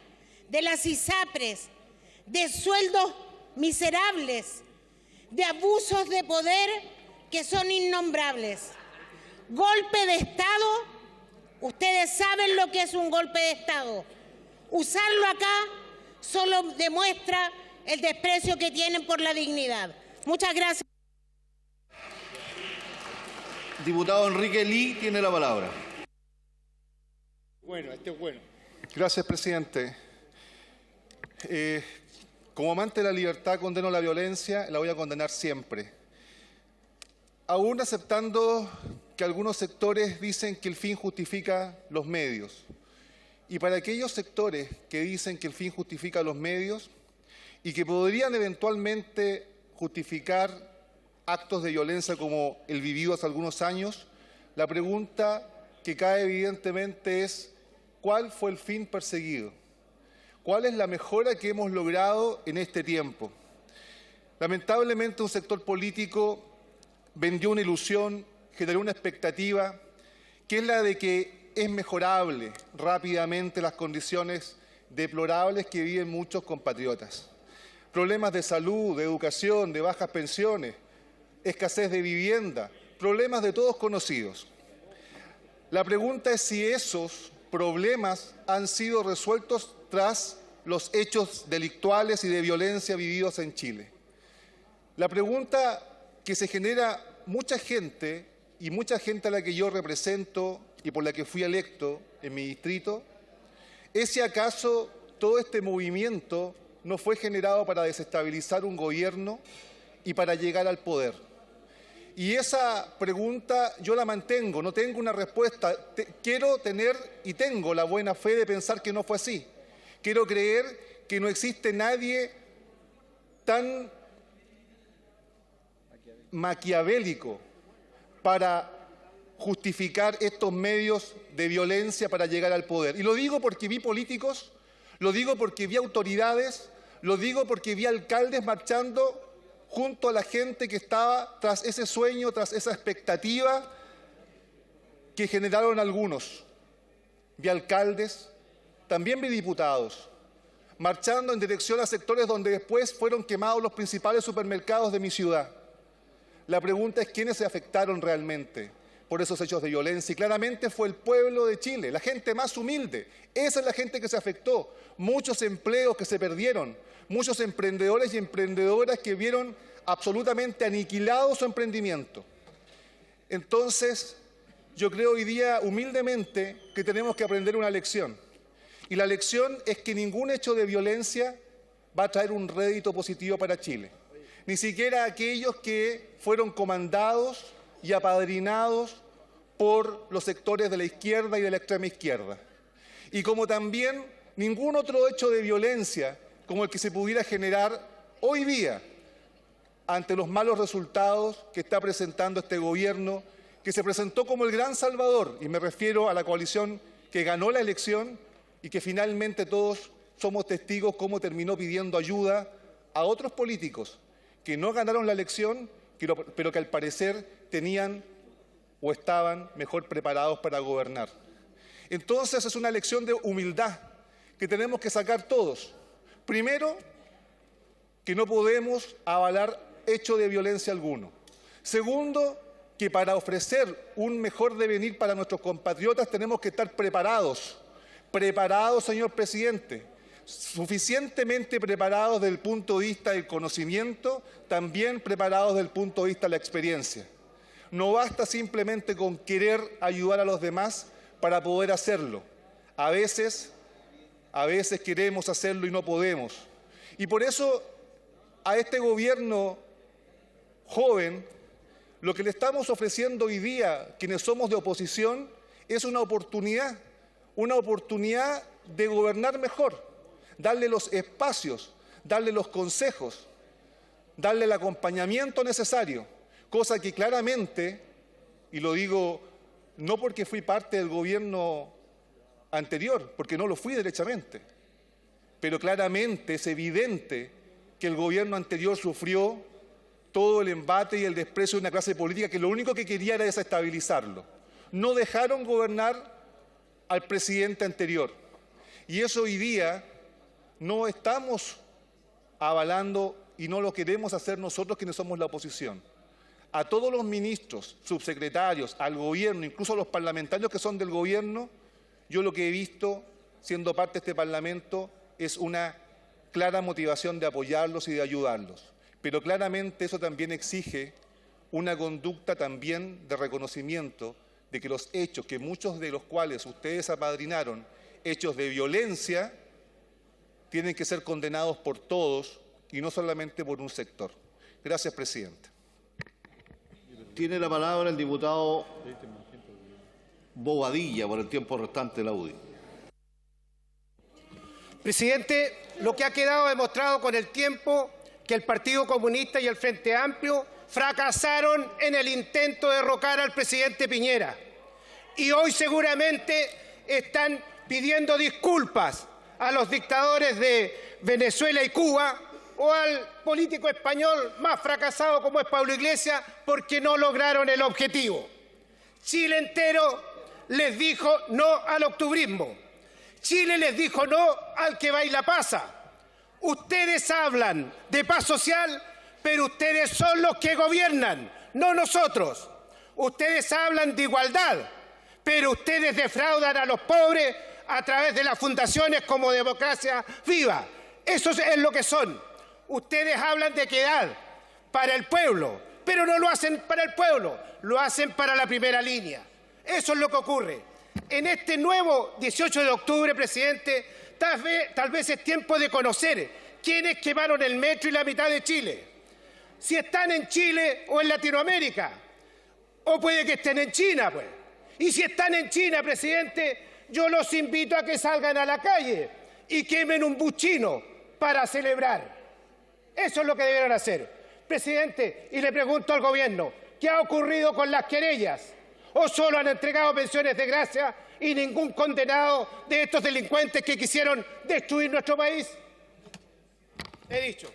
de las ISAPRES, de sueldos miserables, de abusos de poder que son innombrables. Golpe de Estado, ustedes saben lo que es un golpe de Estado. Usarlo acá solo demuestra el desprecio que tienen por la dignidad. Muchas gracias. Diputado Enrique Lee tiene la palabra. Gracias, presidente. Como amante de la libertad condeno la violencia, la voy a condenar siempre. Aún aceptando que algunos sectores dicen que el fin justifica los medios. Y para aquellos sectores que dicen que el fin justifica los medios y que podrían eventualmente justificar actos de violencia como el vivido hace algunos años, la pregunta que cae evidentemente es ¿cuál fue el fin perseguido? ¿Cuál es la mejora que hemos logrado en este tiempo? Lamentablemente un sector político vendió una ilusión, generó una expectativa, que es la de que es mejorable rápidamente las condiciones deplorables que viven muchos compatriotas. Problemas de salud, de educación, de bajas pensiones, escasez de vivienda, problemas de todos conocidos. La pregunta es si esos problemas han sido resueltos tras los hechos delictuales y de violencia vividos en Chile. La pregunta que se genera mucha gente, y mucha gente a la que yo represento y por la que fui electo en mi distrito, es si acaso todo este movimiento no fue generado para desestabilizar un gobierno y para llegar al poder. Y esa pregunta yo la mantengo, no tengo una respuesta. Quiero tener y tengo la buena fe de pensar que no fue así. Quiero creer que no existe nadie tan maquiavélico para justificar estos medios de violencia para llegar al poder. Y lo digo porque vi políticos, lo digo porque vi autoridades, lo digo porque vi alcaldes marchando junto a la gente que estaba tras ese sueño, tras esa expectativa que generaron algunos. Vi alcaldes, también vi diputados, marchando en dirección a sectores donde después fueron quemados los principales supermercados de mi ciudad. La pregunta es quiénes se afectaron realmente por esos hechos de violencia. Y claramente fue el pueblo de Chile, la gente más humilde. Esa es la gente que se afectó. Muchos empleos que se perdieron, muchos emprendedores y emprendedoras que vieron absolutamente aniquilado su emprendimiento. Entonces, yo creo hoy día, humildemente, que tenemos que aprender una lección. Y la lección es que ningún hecho de violencia va a traer un rédito positivo para Chile. Ni siquiera aquellos que fueron comandados y apadrinados por los sectores de la izquierda y de la extrema izquierda. Y como también ningún otro hecho de violencia como el que se pudiera generar hoy día ante los malos resultados que está presentando este gobierno, que se presentó como el gran salvador, y me refiero a la coalición que ganó la elección y que finalmente todos somos testigos cómo terminó pidiendo ayuda a otros políticos que no ganaron la elección, pero que al parecer tenían o estaban mejor preparados para gobernar. Entonces es una lección de humildad que tenemos que sacar todos. Primero, que no podemos avalar hecho de violencia alguno. Segundo, que para ofrecer un mejor devenir para nuestros compatriotas tenemos que estar preparados. Preparados, señor presidente, suficientemente preparados desde el punto de vista del conocimiento, también preparados desde el punto de vista de la experiencia. No basta simplemente con querer ayudar a los demás para poder hacerlo. A veces queremos hacerlo y no podemos. Y por eso a este gobierno joven, lo que le estamos ofreciendo hoy día, quienes somos de oposición, es una oportunidad de gobernar mejor, darle los espacios, darle los consejos, darle el acompañamiento necesario, cosa que claramente, y lo digo no porque fui parte del gobierno anterior, porque no lo fui derechamente, pero claramente es evidente que el gobierno anterior sufrió todo el embate y el desprecio de una clase política que lo único que quería era desestabilizarlo. No dejaron gobernar al presidente anterior. Y eso hoy día no estamos avalando y no lo queremos hacer nosotros quienes somos la oposición. A todos los ministros, subsecretarios, al gobierno, incluso a los parlamentarios que son del gobierno, yo lo que he visto, siendo parte de este Parlamento, es una clara motivación de apoyarlos y de ayudarlos. Pero claramente eso también exige una conducta también de reconocimiento de que los hechos, que muchos de los cuales ustedes apadrinaron, hechos de violencia, tienen que ser condenados por todos y no solamente por un sector. Gracias, presidente. Tiene la palabra el diputado Bobadilla por el tiempo restante de la UDI. Presidente, lo que ha quedado demostrado con el tiempo que el Partido Comunista y el Frente Amplio fracasaron en el intento de derrocar al presidente Piñera. Y hoy seguramente están pidiendo disculpas a los dictadores de Venezuela y Cuba o al político español más fracasado como es Pablo Iglesias porque no lograron el objetivo. Chile entero les dijo no al octubrismo. Chile les dijo no al que baila pasa. Ustedes hablan de paz social, pero ustedes son los que gobiernan, no nosotros. Ustedes hablan de igualdad, pero ustedes defraudan a los pobres a través de las fundaciones como Democracia Viva. Eso es lo que son. Ustedes hablan de equidad para el pueblo, pero no lo hacen para el pueblo, lo hacen para la primera línea. Eso es lo que ocurre. En este nuevo 18 de octubre, presidente, tal vez es tiempo de conocer quiénes quemaron el metro y la mitad de Chile. si están en Chile o en Latinoamérica. O puede que estén en China, pues. Y si están en China, presidente, yo los invito a que salgan a la calle y quemen un bus chino para celebrar. Eso es lo que debieron hacer. Presidente, y le pregunto al gobierno, ¿qué ha ocurrido con las querellas? ¿O solo han entregado pensiones de gracia y ningún condenado de estos delincuentes que quisieron destruir nuestro país? He dicho.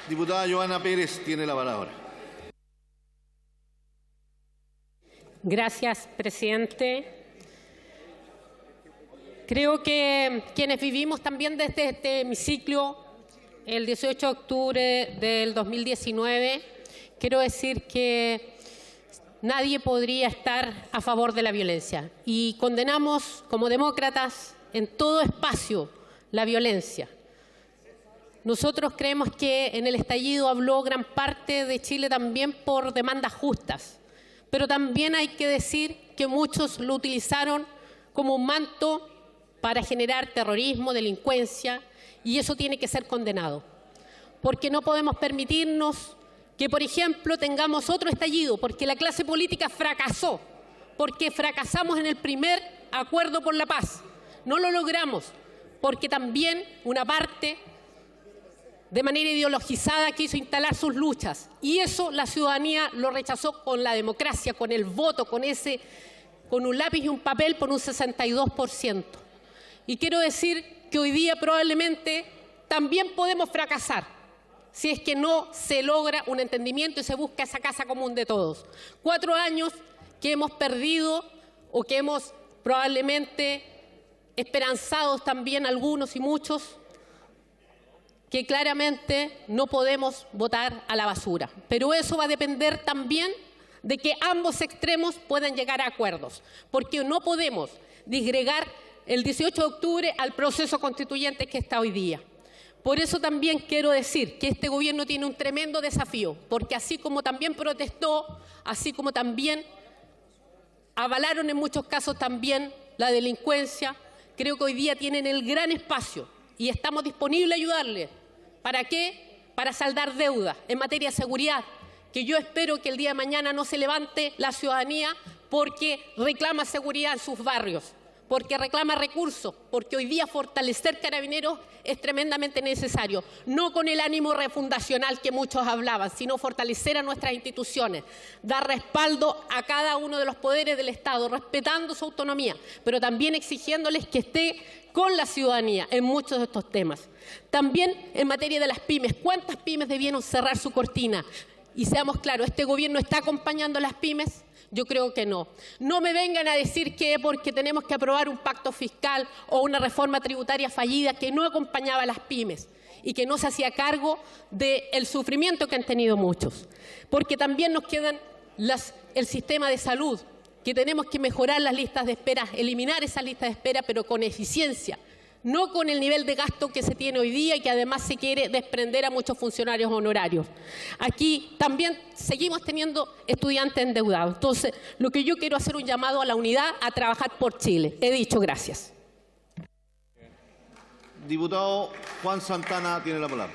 Diputada Joana Pérez tiene la palabra. Gracias, presidente. Creo que quienes vivimos también desde este hemiciclo el 18 de octubre del 2019, quiero decir que nadie podría estar a favor de la violencia y condenamos como demócratas en todo espacio la violencia. Nosotros creemos que en el estallido habló gran parte de Chile también por demandas justas, pero también hay que decir que muchos lo utilizaron como un manto para generar terrorismo, delincuencia, y eso tiene que ser condenado. Porque no podemos permitirnos que, por ejemplo, tengamos otro estallido, porque la clase política fracasó, porque fracasamos en el primer acuerdo por la paz. No lo logramos, porque también una parte de manera ideologizada quiso instalar sus luchas, y eso la ciudadanía lo rechazó con la democracia, con el voto, con un lápiz y un papel por un 62%. Y quiero decir que hoy día probablemente también podemos fracasar si es que no se logra un entendimiento y se busca esa casa común de todos. 4 años que hemos perdido o que hemos probablemente esperanzados también algunos y muchos, que claramente no podemos botar a la basura. Pero eso va a depender también de que ambos extremos puedan llegar a acuerdos, porque no podemos disgregar el 18 de octubre al proceso constituyente que está hoy día. Por eso también quiero decir que este gobierno tiene un tremendo desafío, porque así como también protestó, así como también avalaron en muchos casos también la delincuencia, creo que hoy día tienen el gran espacio y estamos disponibles a ayudarles. ¿Para qué? Para saldar deudas en materia de seguridad, que yo espero que el día de mañana no se levante la ciudadanía porque reclama seguridad en sus barrios, porque reclama recursos, porque hoy día fortalecer Carabineros es tremendamente necesario, no con el ánimo refundacional que muchos hablaban, sino fortalecer a nuestras instituciones, dar respaldo a cada uno de los poderes del Estado, respetando su autonomía, pero también exigiéndoles que esté con la ciudadanía en muchos de estos temas. También en materia de las pymes, ¿cuántas pymes debieron cerrar su cortina? Y seamos claros, ¿este gobierno está acompañando a las pymes? Yo creo que no. No me vengan a decir que porque tenemos que aprobar un pacto fiscal o una reforma tributaria fallida que no acompañaba a las pymes y que no se hacía cargo del sufrimiento que han tenido muchos. Porque también nos quedan el sistema de salud, que tenemos que mejorar las listas de espera, eliminar esas listas de espera, pero con eficiencia, no con el nivel de gasto que se tiene hoy día y que además se quiere desprender a muchos funcionarios honorarios. Aquí también seguimos teniendo estudiantes endeudados. Entonces, lo que yo quiero hacer un llamado a la unidad, a trabajar por Chile. He dicho gracias. Diputado Juan Santana tiene la palabra.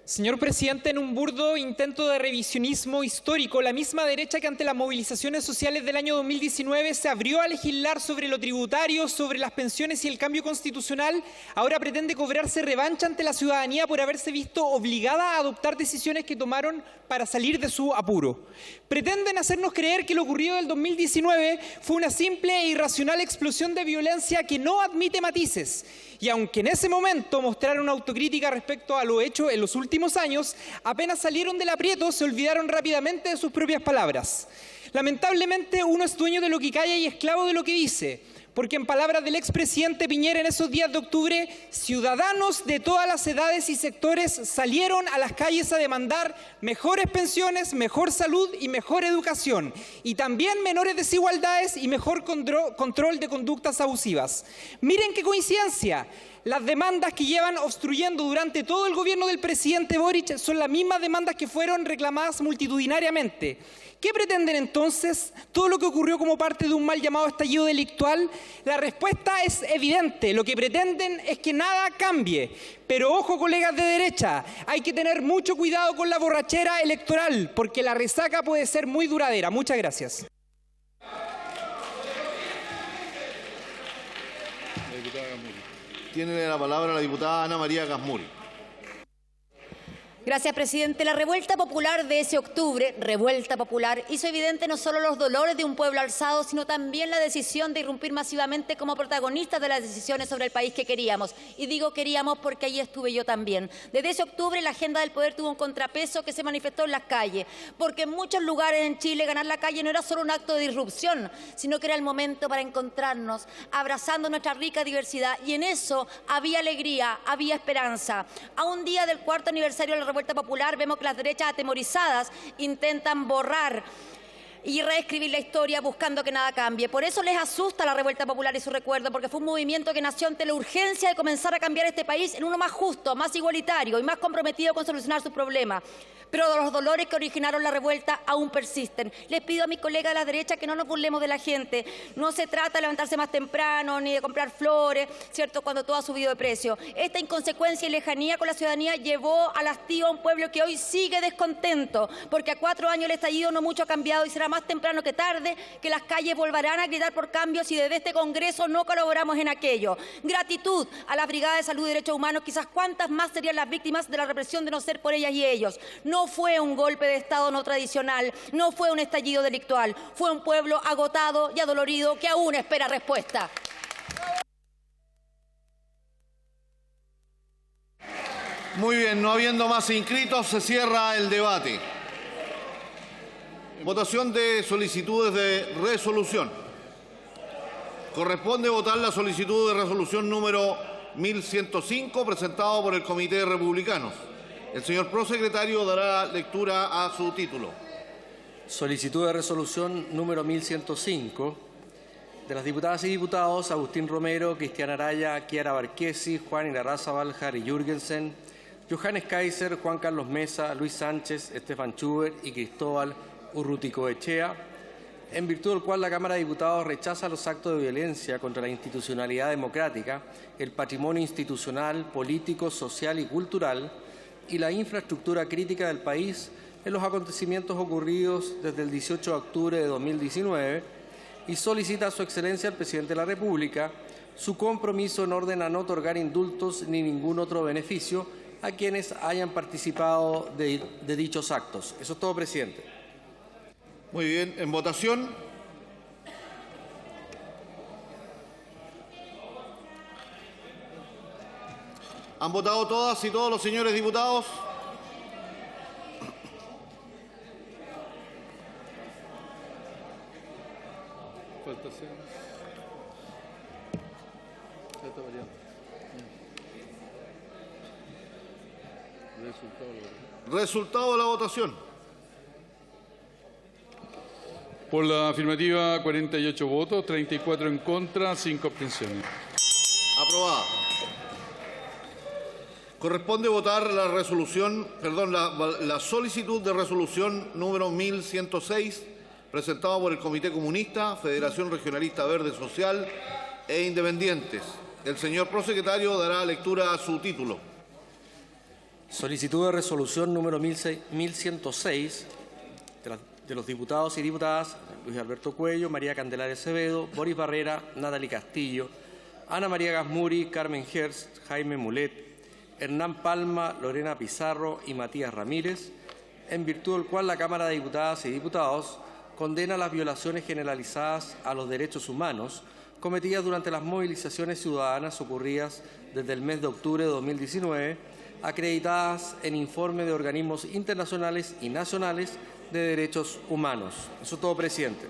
Señor presidente, en un burdo intento de revisionismo histórico, la misma derecha que ante las movilizaciones sociales del año 2019 se abrió a legislar sobre lo tributario, sobre las pensiones y el cambio constitucional, ahora pretende cobrarse revancha ante la ciudadanía por haberse visto obligada a adoptar decisiones que tomaron para salir de su apuro. Pretenden hacernos creer que lo ocurrido del 2019 fue una simple e irracional explosión de violencia que no admite matices. Y aunque en ese momento mostraron autocrítica respecto a lo hecho en los últimos años, apenas salieron del aprieto se olvidaron rápidamente de sus propias palabras. Lamentablemente uno es dueño de lo que calla y esclavo de lo que dice, porque en palabras del expresidente Piñera en esos días de octubre, ciudadanos de todas las edades y sectores salieron a las calles a demandar mejores pensiones, mejor salud y mejor educación, y también menores desigualdades y mejor control de conductas abusivas. Miren qué coincidencia. Las demandas que llevan obstruyendo durante todo el gobierno del presidente Boric son las mismas demandas que fueron reclamadas multitudinariamente. ¿Qué pretenden entonces? ¿Todo lo que ocurrió como parte de un mal llamado estallido delictual? La respuesta es evidente. Lo que pretenden es que nada cambie. Pero ojo, colegas de derecha, hay que tener mucho cuidado con la borrachera electoral, porque la resaca puede ser muy duradera. Muchas gracias. Tiene la palabra la diputada Ana María Gasmuri. Gracias, presidente. La revuelta popular de ese octubre, revuelta popular, hizo evidente no solo los dolores de un pueblo alzado, sino también la decisión de irrumpir masivamente como protagonistas de las decisiones sobre el país que queríamos. Y digo queríamos porque allí estuve yo también. Desde ese octubre la agenda del poder tuvo un contrapeso que se manifestó en las calles, porque en muchos lugares en Chile ganar la calle no era solo un acto de disrupción, sino que era el momento para encontrarnos, abrazando nuestra rica diversidad, y en eso había alegría, había esperanza. A un día del 4º aniversario de la revuelta popular vemos que las derechas atemorizadas intentan borrar y reescribir la historia buscando que nada cambie. Por eso les asusta la revuelta popular y su recuerdo, porque fue un movimiento que nació ante la urgencia de comenzar a cambiar este país en uno más justo, más igualitario y más comprometido con solucionar sus problemas. Pero los dolores que originaron la revuelta aún persisten. Les pido a mis colegas de la derecha que no nos burlemos de la gente. No se trata de levantarse más temprano ni de comprar flores, ¿cierto?, cuando todo ha subido de precio. Esta inconsecuencia y lejanía con la ciudadanía llevó al hastío a un pueblo que hoy sigue descontento, porque a 4 años el estallido no mucho ha cambiado y será más temprano que tarde que las calles volverán a gritar por cambios si desde este Congreso no colaboramos en aquello. Gratitud a las brigadas de salud y derechos humanos, quizás cuántas más serían las víctimas de la represión de no ser por ellas y ellos. No fue un golpe de Estado no tradicional, no fue un estallido delictual, fue un pueblo agotado y adolorido que aún espera respuesta. Muy bien, no habiendo más inscritos, se cierra el debate. Votación de solicitudes de resolución. Corresponde votar la solicitud de resolución número 1105, presentado por el Comité de Republicanos. El señor prosecretario dará lectura a su título. Solicitud de resolución número 1105 de las diputadas y diputados Agustín Romero, Cristian Araya, Chiara Barquesi, Juan Irarrázaval, Harry Jürgensen, Johannes Kaiser, Juan Carlos Mesa, Luis Sánchez, Estefan Schubert y Cristóbal Urruticoechea, en virtud del cual la Cámara de Diputados rechaza los actos de violencia contra la institucionalidad democrática, el patrimonio institucional, político, social y cultural y la infraestructura crítica del país en los acontecimientos ocurridos desde el 18 de octubre de 2019 y solicita a su excelencia el presidente de la República su compromiso en orden a no otorgar indultos ni ningún otro beneficio a quienes hayan participado de dichos actos. Eso es todo, presidente. Muy bien, en votación. ¿Han votado todas y todos los señores diputados? Falta 6. Ya está variando. Resultado de la votación. Por la afirmativa, 48 votos, 34 en contra, 5 abstenciones. Aprobada. Corresponde votar la resolución, la solicitud de resolución número 1106, presentada por el Comité Comunista, Federación Regionalista Verde Social e Independientes. El señor prosecretario dará lectura a su título. Solicitud de resolución número 1106 de los diputados y diputadas Luis Alberto Cuello, María Candelaria Acevedo, Boris Barrera, Natalie Castillo, Ana María Gasmuri, Carmen Hertz, Jaime Mulet, Hernán Palma, Lorena Pizarro y Matías Ramírez, en virtud del cual la Cámara de Diputadas y Diputados condena las violaciones generalizadas a los derechos humanos cometidas durante las movilizaciones ciudadanas ocurridas desde el mes de octubre de 2019, acreditadas en informe de organismos internacionales y nacionales de derechos humanos. Eso es todo, presidente.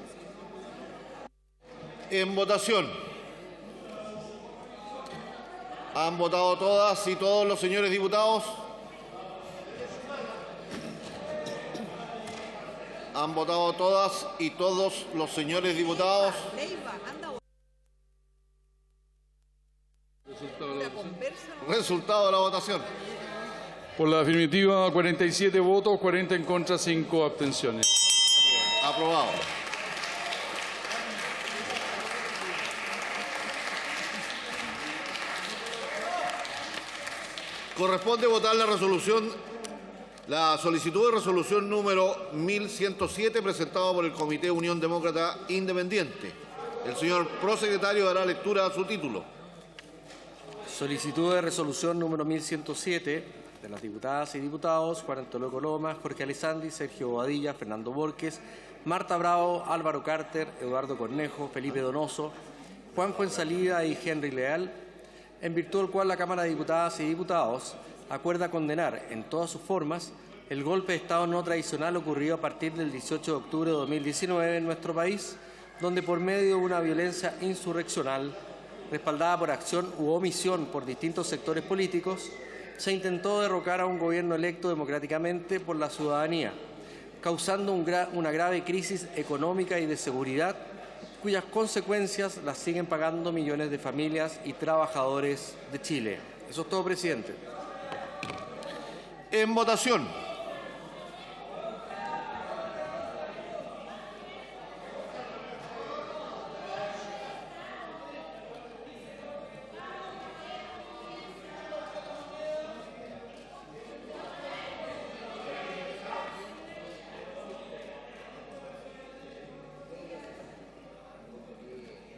En votación. ¿Han votado todas y todos los señores diputados? ¿Han votado todas y todos los señores diputados? Resultado de la votación. Resultado de la votación. Por la afirmativa, 47 votos, 40 en contra, 5 abstenciones. Aprobado. Corresponde votar la solicitud de resolución número 1107 presentada por el Comité Unión Demócrata Independiente. El señor prosecretario dará lectura a su título. Solicitud de resolución número 1107 de las diputadas y diputados Juan Antonio Coloma, Jorge Alessandri, Sergio Bobadilla, Fernando Borges, Marta Bravo, Álvaro Carter, Eduardo Cornejo, Felipe Donoso, Juanjo Ensalida y Henry Leal, en virtud del cual la Cámara de Diputadas y Diputados acuerda condenar en todas sus formas el golpe de Estado no tradicional ocurrido a partir del 18 de octubre de 2019 en nuestro país, donde por medio de una violencia insurreccional respaldada por acción u omisión por distintos sectores políticos, se intentó derrocar a un gobierno electo democráticamente por la ciudadanía, causando una grave crisis económica y de seguridad, cuyas consecuencias las siguen pagando millones de familias y trabajadores de Chile. Eso es todo, presidente. En votación.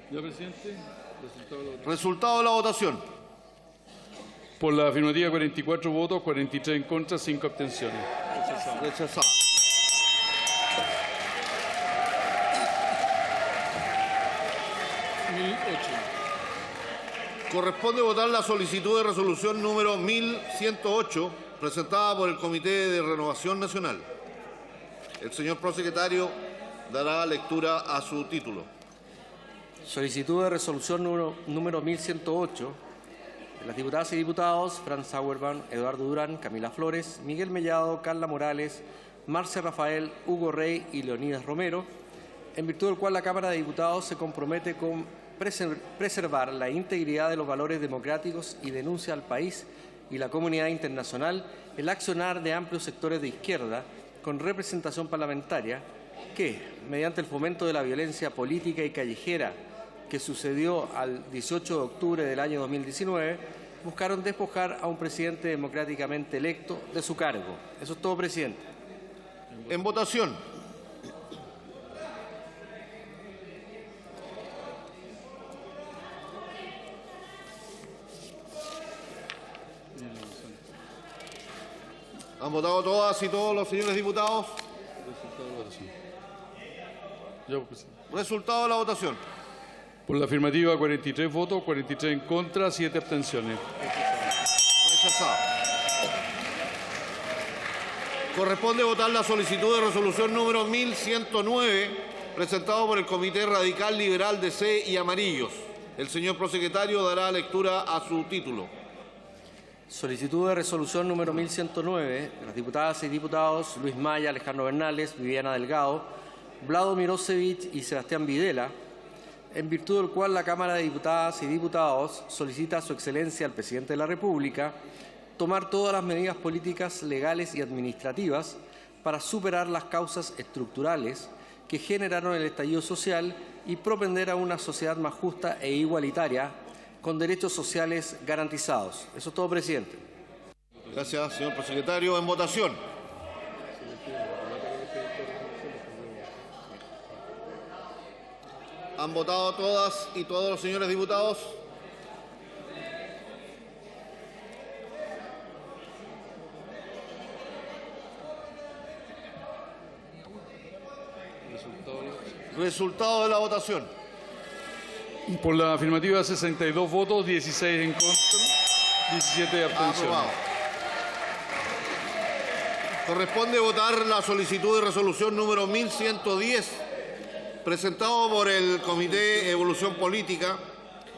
Ya, presidente. Resultado de la votación. Por la afirmativa, 44 votos, 43 en contra, 5 abstenciones. Rechazado. Corresponde votar la solicitud de resolución número 1108 presentada por el Comité de Renovación Nacional. El señor prosecretario dará lectura a su título. Solicitud de resolución número 1108 de las diputadas y diputados Franz Sauermann, Eduardo Durán, Camila Flores, Miguel Mellado, Carla Morales, Marce Rafael, Hugo Rey y Leonidas Romero, en virtud del cual la Cámara de Diputados se compromete con preservar la integridad de los valores democráticos y denuncia al país y la comunidad internacional el accionar de amplios sectores de izquierda con representación parlamentaria que, mediante el fomento de la violencia política y callejera que sucedió al 18 de octubre del año 2019, buscaron despojar a un presidente democráticamente electo de su cargo. Eso es todo, presidente. En votación. ¿Han votado todas y todos los señores diputados? Resultado de la votación. Por la afirmativa, 43 votos, 43 en contra, 7 abstenciones. Rechazado. Corresponde votar la solicitud de resolución número 1109, presentado por el Comité Radical Liberal de C y Amarillos. El señor prosecretario dará lectura a su título. Solicitud de resolución número 1109 de las diputadas y diputados Luis Maya, Alejandro Bernales, Viviana Delgado, Vlado Mirosevich y Sebastián Videla, en virtud del cual la Cámara de Diputadas y Diputados solicita a su excelencia al presidente de la República tomar todas las medidas políticas, legales y administrativas para superar las causas estructurales que generaron el estallido social y propender a una sociedad más justa e igualitaria con derechos sociales garantizados. Eso es todo, presidente. Gracias, señor prosecretario. En votación. ¿Han votado todas y todos los señores diputados? Resultado de la votación. Por la afirmativa, 62 votos, 16 en contra, 17 abstenciones. Aprobado. Corresponde votar la solicitud de resolución número 1110, presentado por el Comité Evolución Política.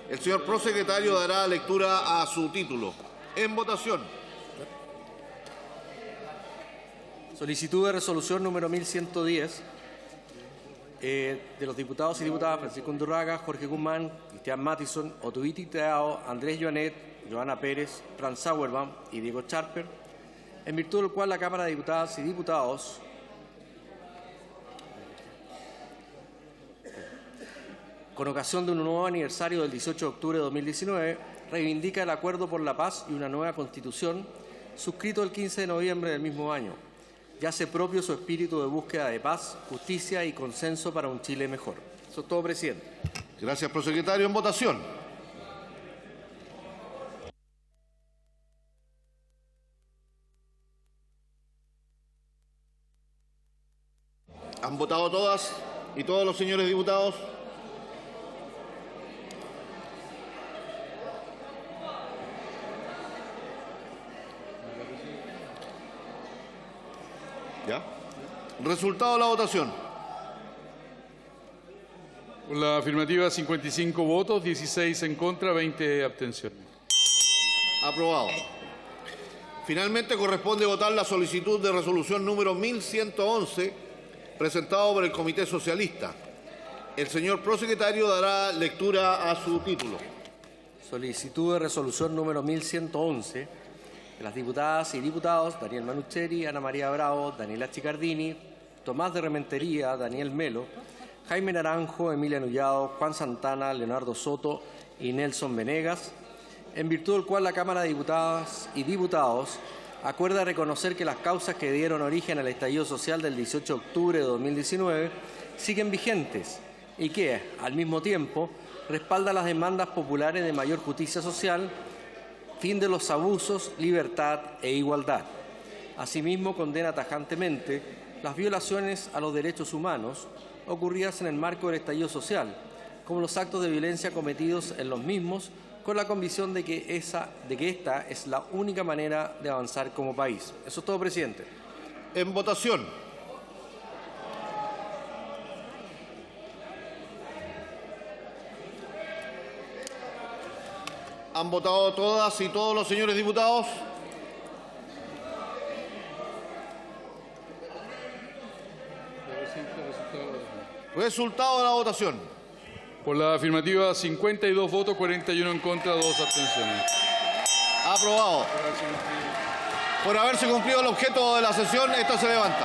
El señor prosecretario dará lectura a su título. En votación. Solicitud de resolución número 1110 de los diputados y diputadas Francisco Undurraga, Jorge Guzmán, Cristian Cristian Mattison, Otuiti Teao, Andrés Joanet, Joana Pérez, Franz Sauerbaum y Diego Charper, en virtud del cual la Cámara de Diputadas y Diputados con ocasión de un nuevo aniversario del 18 de octubre de 2019, reivindica el Acuerdo por la Paz y una nueva Constitución suscrito el 15 de noviembre del mismo año, y hace propio su espíritu de búsqueda de paz, justicia y consenso para un Chile mejor. Eso es todo, presidente. Gracias, prosecretario. En votación. ¿Han votado todas y todos los señores diputados? ¿Ya? Resultado de la votación. Por la afirmativa, 55 votos, 16 en contra, 20 abstenciones. Aprobado. Finalmente corresponde votar la solicitud de resolución número 1111, presentado por el Comité Socialista. El señor prosecretario dará lectura a su título. Solicitud de resolución número 1111 de las diputadas y diputados Daniel Manucheri, Ana María Bravo, Daniela Chicardini, Tomás de Rementería, Daniel Melo, Jaime Naranjo, Emilia Nullado, Juan Santana, Leonardo Soto y Nelson Venegas, en virtud del cual la Cámara de Diputadas y Diputados acuerda reconocer que las causas que dieron origen al estallido social del 18 de octubre de 2019 siguen vigentes y que, al mismo tiempo, respalda las demandas populares de mayor justicia social, fin de los abusos, libertad e igualdad. Asimismo, condena tajantemente las violaciones a los derechos humanos ocurridas en el marco del estallido social, como los actos de violencia cometidos en los mismos, con la convicción de que esta es la única manera de avanzar como país. Eso es todo, presidente. En votación. ¿Han votado todas y todos los señores diputados? Resultado de la votación. Por la afirmativa, 52 votos, 41 en contra, 2 abstenciones. Aprobado. Por haberse cumplido el objeto de la sesión, esta se levanta.